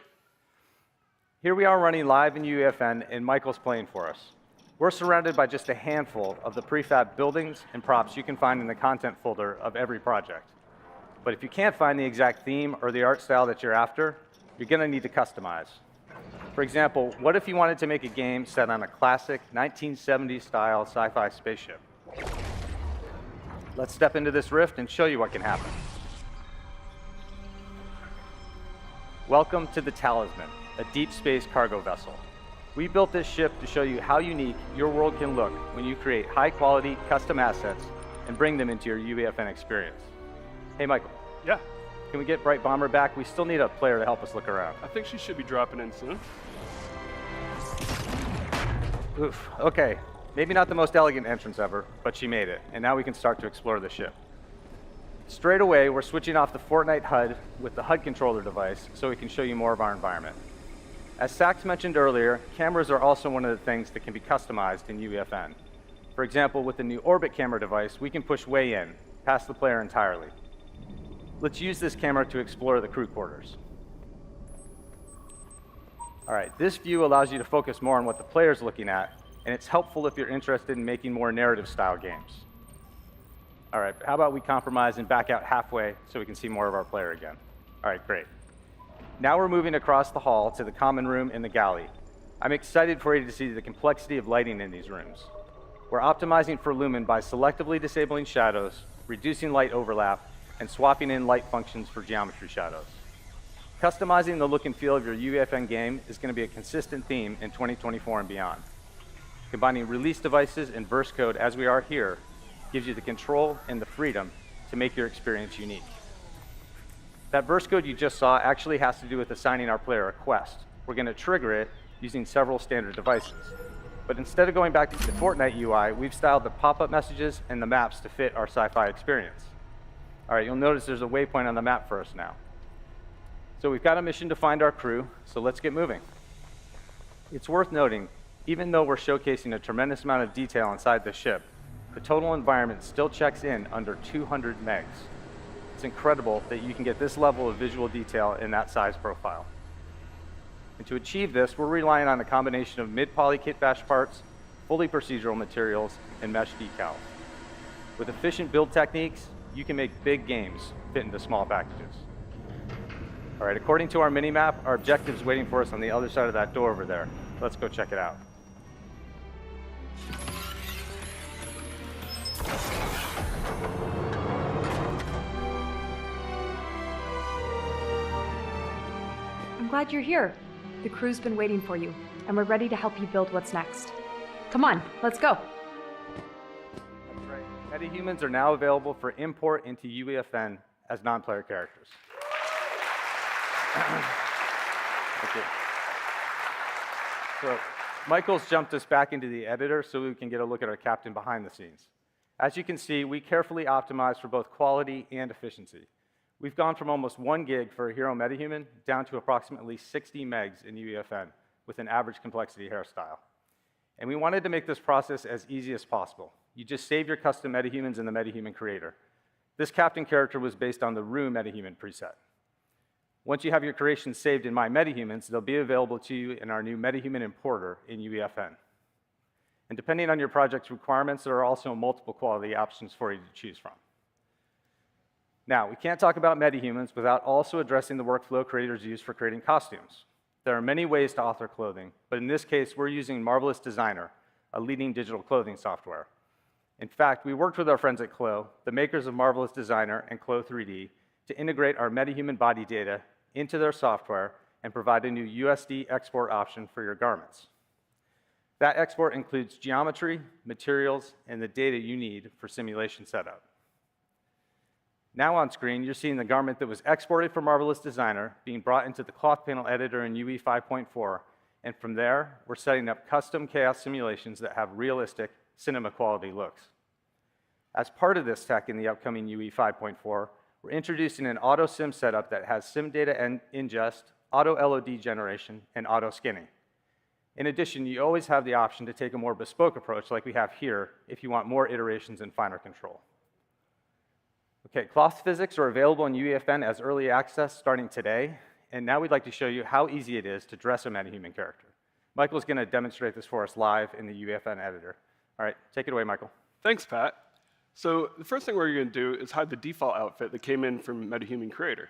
Here we are running live in UEFN, and Michael's playing for us. We're surrounded by just a handful of the prefab buildings and props you can find in the content folder of every project. But if you can't find the exact theme or the art style that you're after, you're going to need to customize. For example, what if you wanted to make a game set on a classic 1970s style sci-fi spaceship? Let's step into this rift and show you what can happen. Welcome to the Talisman, a deep space cargo vessel. We built this ship to show you how unique your world can look when you create high-quality custom assets and bring them into your UEFN experience. Hey, Michael. Yeah. Can we get Bright Bomber back? We still need a player to help us look around. I think she should be dropping in soon. Oof, okay. Maybe not the most elegant entrance ever, but she made it, and now we can start to explore the ship. Straight away, we're switching off the Fortnite HUD with the HUD controller device so we can show you more of our environment. As Sax mentioned earlier, cameras are also one of the things that can be customized in UEFN. For example, with the new Orbit camera device, we can push way in, past the player entirely. Let's use this camera to explore the crew quarters. All right, this view allows you to focus more on what the player's looking at, and it's helpful if you're interested in making more narrative-style games. All right, how about we compromise and back out halfway so we can see more of our player again? All right, great. Now we're moving across the hall to the common room and the galley. I'm excited for you to see the complexity of lighting in these rooms. We're optimizing for lumen by selectively disabling shadows, reducing light overlap, and swapping in light functions for geometry shadows. Customizing the look and feel of your UEFN game is going to be a consistent theme in 2024 and beyond. Combining release devices and verse code as we are here gives you the control and the freedom to make your experience unique. That verse code you just saw actually has to do with assigning our player a quest. We're going to trigger it using several standard devices. But instead of going back to the Fortnite UI, we've styled the pop-up messages and the maps to fit our sci-fi experience. All right, you'll notice there's a waypoint on the map for us now. So we've got a mission to find our crew, so let's get moving. It's worth noting, even though we're showcasing a tremendous amount of detail inside the ship, the total environment still checks in under 200 megs. It's incredible that you can get this level of visual detail in that size profile. And to achieve this, we're relying on a combination of mid-poly kit bash parts, fully procedural materials, and mesh decals. With efficient build techniques, you can make big games fit into small packages. All right, according to our mini-map, our objective's waiting for us on the other side of that door over there. Let's go check it out. I'm glad you're here. The crew's been waiting for you, and we're ready to help you build what's next. Come on, let's go. That's right. Metahumans are now available for import into UEFN as non-player characters. Thank you. So Michael's jumped us back into the editor so we can get a look at our captain behind the scenes. As you can see, we carefully optimized for both quality and efficiency. We've gone from almost 1 gig for a hero metahuman down to approximately 60 megs in UEFN with an average complexity hairstyle. And we wanted to make this process as easy as possible. You just save your custom metahumans in the metahuman creator. This captain character was based on the Rue metahuman preset. Once you have your creations saved in My Metahumans, they'll be available to you in our new metahuman importer in UEFN. And depending on your project's requirements, there are also multiple quality options for you to choose from. Now, we can't talk about metahumans without also addressing the workflow creators use for creating costumes. There are many ways to author clothing, but in this case, we're using Marvelous Designer, a leading digital clothing software. In fact, we worked with our friends at Clo, the makers of Marvelous Designer and Clo 3D, to integrate our metahuman body data into their software and provide a new USD export option for your garments. That export includes geometry, materials, and the data you need for simulation setup. Now on screen, you're seeing the garment that was exported from Marvelous Designer being brought into the cloth panel editor in UE 5.4, and from there, we're setting up custom chaos simulations that have realistic cinema quality looks. As part of this tech in the upcoming UE 5.4, we're introducing an auto sim setup that has sim data ingest, auto LOD generation, and auto skinning. In addition, you always have the option to take a more bespoke approach like we have here if you want more iterations and finer control. Okay, cloth physics are available in UEFN as early access starting today, and now we'd like to show you how easy it is to dress a metahuman character. Michael's going to demonstrate this for us live in the UEFN editor. All right, take it away, Michael. Thanks, Pat. So the first thing we're going to do is hide the default outfit that came in from MetaHuman Creator.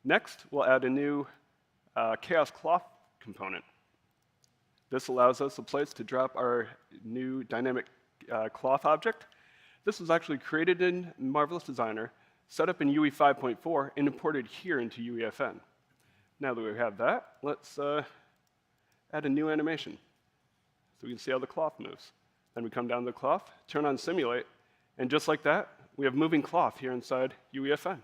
Next, we'll add a new Chaos Cloth component. This allows us a place to drop our new dynamic cloth object. This was actually created in Marvelous Designer, set up in UE 5.4, and imported here into UEFN. Now that we have that, let's add a new animation so we can see how the cloth moves. Then we come down to the cloth, turn on Simulate, and just like that, we have moving cloth here inside UEFN.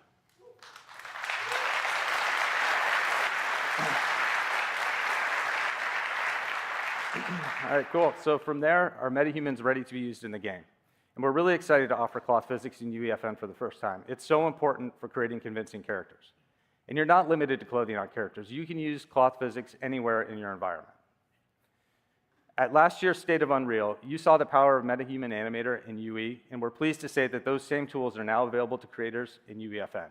All right, cool. So from there, our metahuman's ready to be used in the game. And we're really excited to offer cloth physics in UEFN for the first time. It's so important for creating convincing characters. And you're not limited to clothing on characters. You can use cloth physics anywhere in your environment. At last year's State of Unreal, you saw the power of MetaHuman Animator in UE, and we're pleased to say that those same tools are now available to creators in UEFN.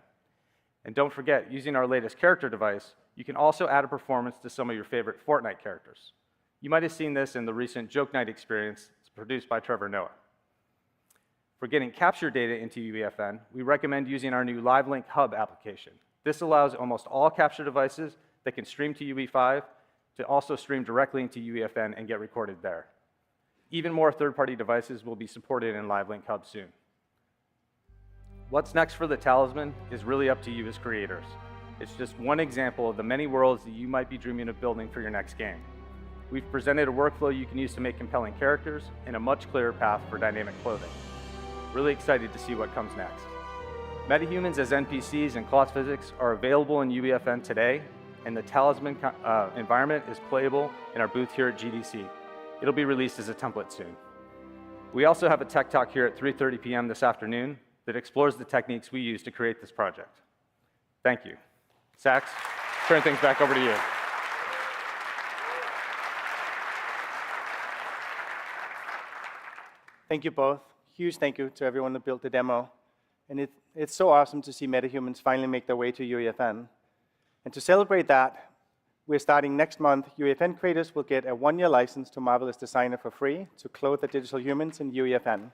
And don't forget, using our latest character device, you can also add a performance to some of your favorite Fortnite characters. You might have seen this in the recent Joke Night experience produced by Trevor Noah. For getting capture data into UEFN, we recommend using our new LiveLink Hub application. This allows almost all capture devices that can stream to UE5 to also stream directly into UEFN and get recorded there. Even more third-party devices will be supported in LiveLink Hub soon. What's next for the Talisman is really up to you as creators. It's just one example of the many worlds that you might be dreaming of building for your next game. We've presented a workflow you can use to make compelling characters and a much clearer path for dynamic clothing. Really excited to see what comes next. Metahumans as NPCs and cloth physics are available in UEFN today, and the Talisman environment is playable in our booth here at GDC. It'll be released as a template soon. We also have a tech talk here at 3:30 p.m. this afternoon that explores the techniques we use to create this project. Thank you. Sax, turn things back over to you. Thank you both. Huge thank you to everyone that built the demo. And it's so awesome to see metahumans finally make their way to UEFN. And to celebrate that, we're starting next month. UEFN creators will get a 1-year license to Marvelous Designer for free to clothe the digital humans in UEFN.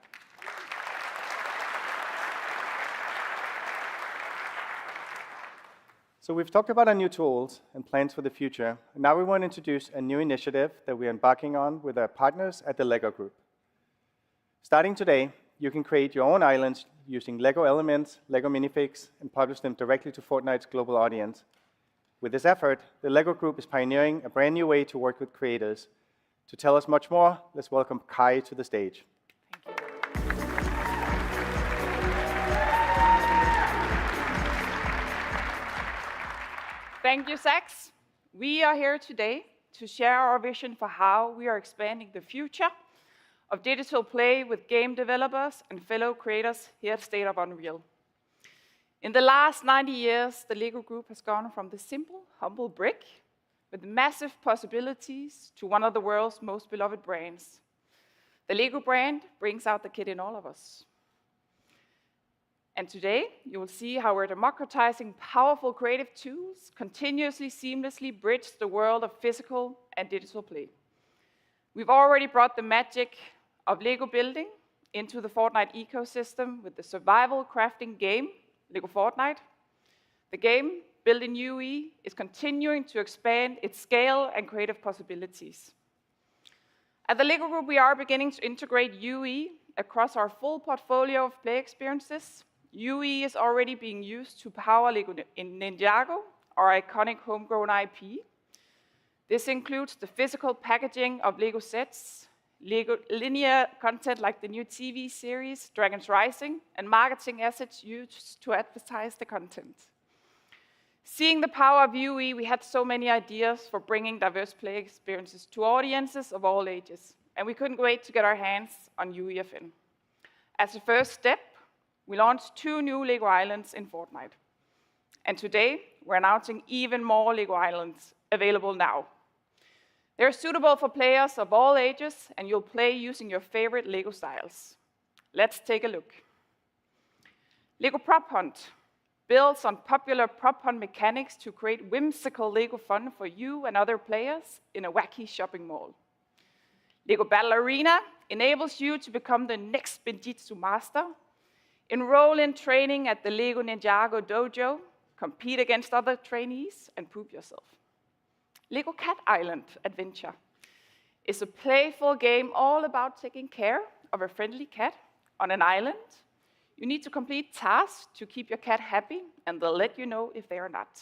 So we've talked about our new tools and plans for the future. And now we want to introduce a new initiative that we're embarking on with our partners at the LEGO Group. Starting today, you can create your own islands using LEGO elements, LEGO minifigs, and publish them directly to Fortnite's global audience. With this effort, the LEGO Group is pioneering a brand new way to work with creators. To tell us much more, let's welcome Kai to the stage. Thank you, Sax. We are here today to share our vision for how we are expanding the future of digital play with game developers and fellow creators here at State of Unreal. In the last 90 years, the LEGO Group has gone from the simple, humble brick with massive possibilities to one of the world's most beloved brands. The LEGO brand brings out the kid in all of us. And today, you will see how we're democratizing powerful creative tools, continuously, seamlessly bridge the world of physical and digital play. We've already brought the magic of LEGO building into the Fortnite ecosystem with the survival crafting game, LEGO Fortnite. The game, built in UE, is continuing to expand its scale and creative possibilities. At the LEGO Group, we are beginning to integrate UE across our full portfolio of play experiences. UE is already being used to power LEGO Ninjago, our iconic homegrown IP. This includes the physical packaging of LEGO sets, LEGO linear content like the new TV series, Dragons Rising, and marketing assets used to advertise the content. Seeing the power of UE, we had so many ideas for bringing diverse play experiences to audiences of all ages, and we couldn't wait to get our hands on UEFN. As a first step, we launched 2 new LEGO Islands in Fortnite. And today, we're announcing even more LEGO Islands available now. They're suitable for players of all ages, and you'll play using your favorite Lego styles. Let's take a look. Lego Prop Hunt builds on popular prop hunt mechanics to create whimsical Lego fun for you and other players in a wacky shopping mall. Lego Battle Arena enables you to become the next Benjitsu master, enroll in training at the Lego Ninjago Dojo, compete against other trainees, and prove yourself. Lego Cat Island Adventure is a playful game all about taking care of a friendly cat on an island. You need to complete tasks to keep your cat happy, and they'll let you know if they are not.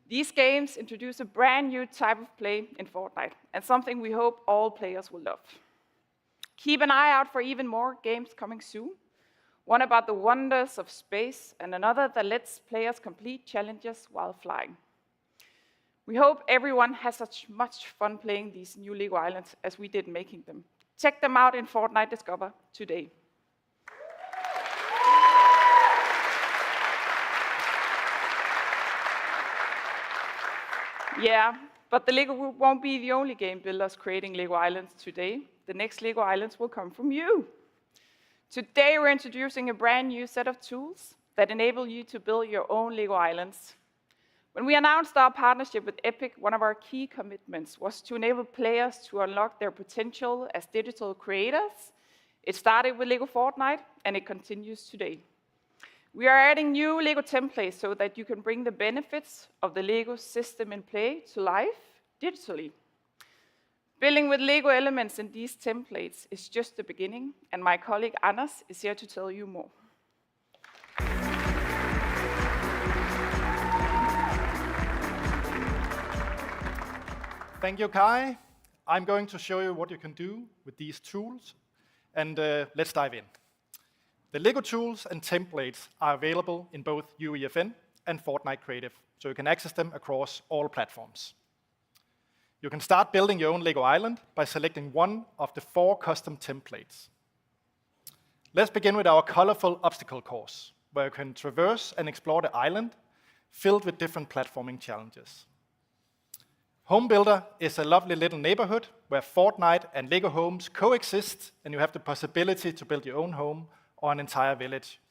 These games introduce a brand new type of play in Fortnite, and something we hope all players will love. Keep an eye out for even more games coming soon. One about the wonders of space, and another that lets players complete challenges while flying. We hope everyone has as much fun playing these new Lego Islands as we did making them. Check them out in Fortnite Discover today. Yeah, but the Lego Group won't be the only game builders creating Lego Islands today. The next Lego Islands will come from you. Today we're introducing a brand new set of tools that enable you to build your own Lego Islands. When we announced our partnership with Epic, one of our key commitments was to enable players to unlock their potential as digital creators. It started with Lego Fortnite, and it continues today. We are adding new Lego templates so that you can bring the benefits of the Lego system in play to life digitally. Building with Lego elements in these templates is just the beginning, and my colleague Anders is here to tell you more. Thank you, Kai. I'm going to show you what you can do with these tools, and let's dive in. The Lego tools and templates are available in both UEFN and Fortnite Creative, so you can access them across all platforms. You can start building your own Lego island by selecting one of the 4 custom templates. Let's begin with our colorful obstacle course, where you can traverse and explore the island filled with different platforming challenges. Home Builder is a lovely little neighborhood where Fortnite and Lego homes coexist, and you have the possibility to build your own home or an entire village,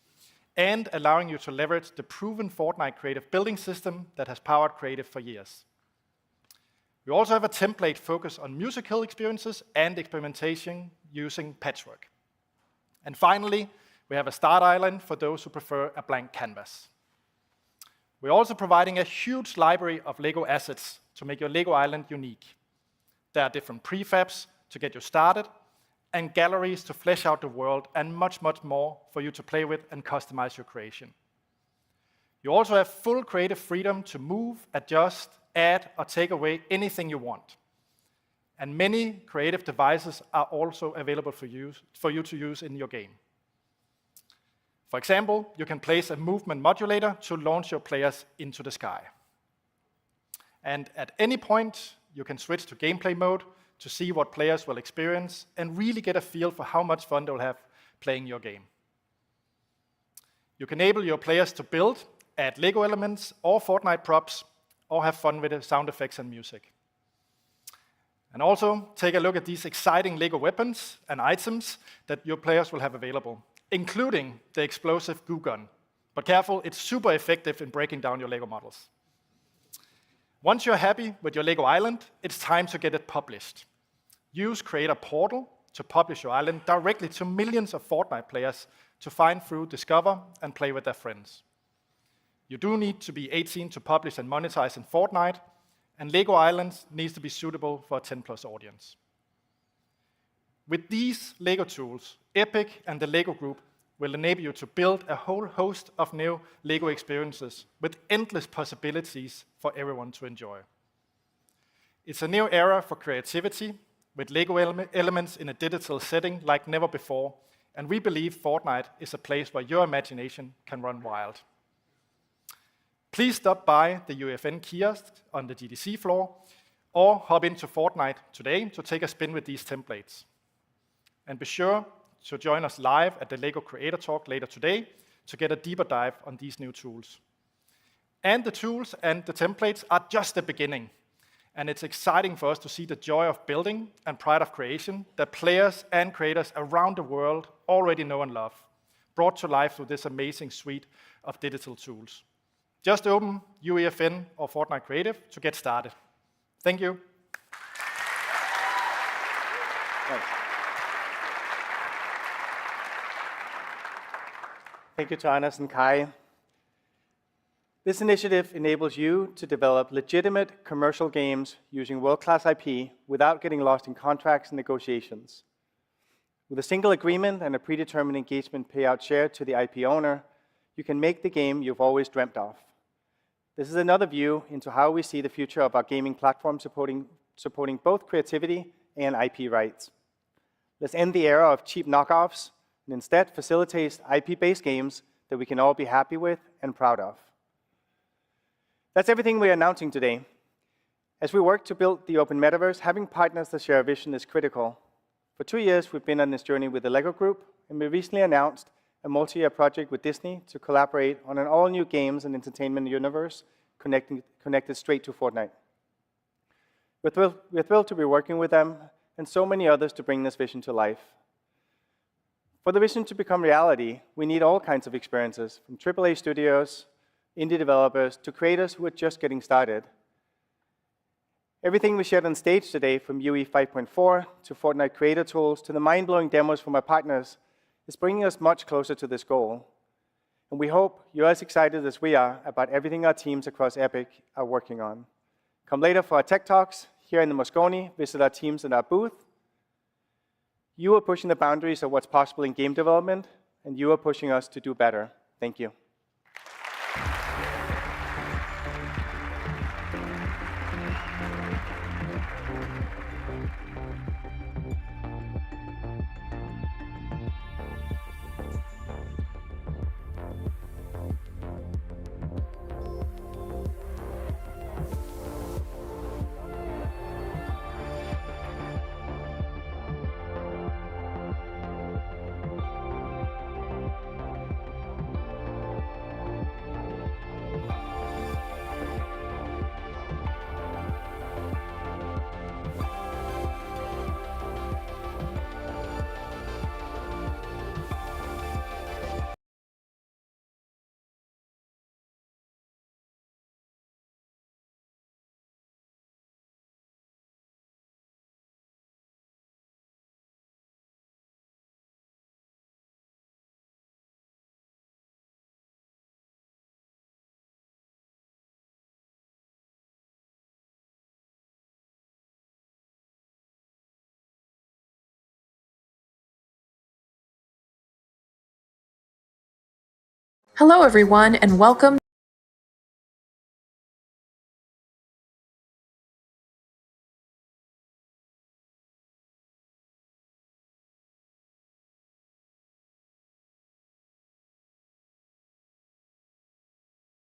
and allowing you to leverage the proven Fortnite creative building system that has powered creative for years. We also have a template focused on musical experiences and experimentation using patchwork. And finally, we have a start island for those who prefer a blank canvas. We're also providing a huge library of Lego assets to make your Lego island unique. There are different prefabs to get you started, and galleries to flesh out the world, and much, much more for you to play with and customize your creation. You also have full creative freedom to move, adjust, add, or take away anything you want. And many creative devices are also available for you to use in your game. For example, you can place a movement modulator to launch your players into the sky. And at any point, you can switch to gameplay mode to see what players will experience and really get a feel for how much fun they'll have playing your game. You can enable your players to build, add Lego elements or Fortnite props, or have fun with the sound effects and music. And also, take a look at these exciting Lego weapons and items that your players will have available, including the explosive goo gun. But careful, it's super effective in breaking down your Lego models. Once you're happy with your Lego island, it's time to get it published. Use Creator Portal to publish your island directly to millions of Fortnite players to find through, discover, and play with their friends. You do need to be 18 to publish and monetize in Fortnite, and Lego Islands needs to be suitable for a 10+ audience. With these Lego tools, Epic and the Lego Group will enable you to build a whole host of new Lego experiences with endless possibilities for everyone to enjoy. It's a new era for creativity, with Lego elements in a digital setting like never before, and we believe Fortnite is a place where your imagination can run wild. Please stop by the UEFN kiosk on the GDC floor, or hop into Fortnite today to take a spin with these templates. And be sure to join us live at the Lego Creator Talk later today to get a deeper dive on these new tools. And the tools and the templates are just the beginning. And it's exciting for us to see the joy of building and pride of creation that players and creators around the world already know and love, brought to life through this amazing suite of digital tools. Just open UEFN or Fortnite Creative to get started. Thank you. Thank you to Anders and Kai. This initiative enables you to develop legitimate commercial games using world-class IP without getting lost in contracts and negotiations. With a single agreement and a predetermined engagement payout shared to the IP owner, you can make the game you've always dreamt of. This is another view into how we see the future of our gaming platform supporting both creativity and IP rights. Let's end the era of cheap knockoffs and instead facilitate IP-based games that we can all be happy with and proud of. That's everything we're announcing today. As we work to build the open metaverse, having partners that share a vision is critical. For 2 years, we've been on this journey with the LEGO Group, and we recently announced a multi-year project with Disney to collaborate on an all-new games and entertainment universe connected straight to Fortnite. We're thrilled to be working with them and so many others to bring this vision to life. For the vision to become reality, we need all kinds of experiences, from AAA studios, indie developers, to creators who are just getting started. Everything we shared on stage today, from UE 5.4 to Fortnite creator tools to the mind-blowing demos from our partners, is bringing us much closer to this goal. And we hope you're as excited as we are about everything our teams across Epic are working on. Come later for our tech talks here in the Moscone, visit our teams in our booth. You are pushing the boundaries of what's possible in game development, and you are pushing us to do better. Thank you. Hello everyone and welcome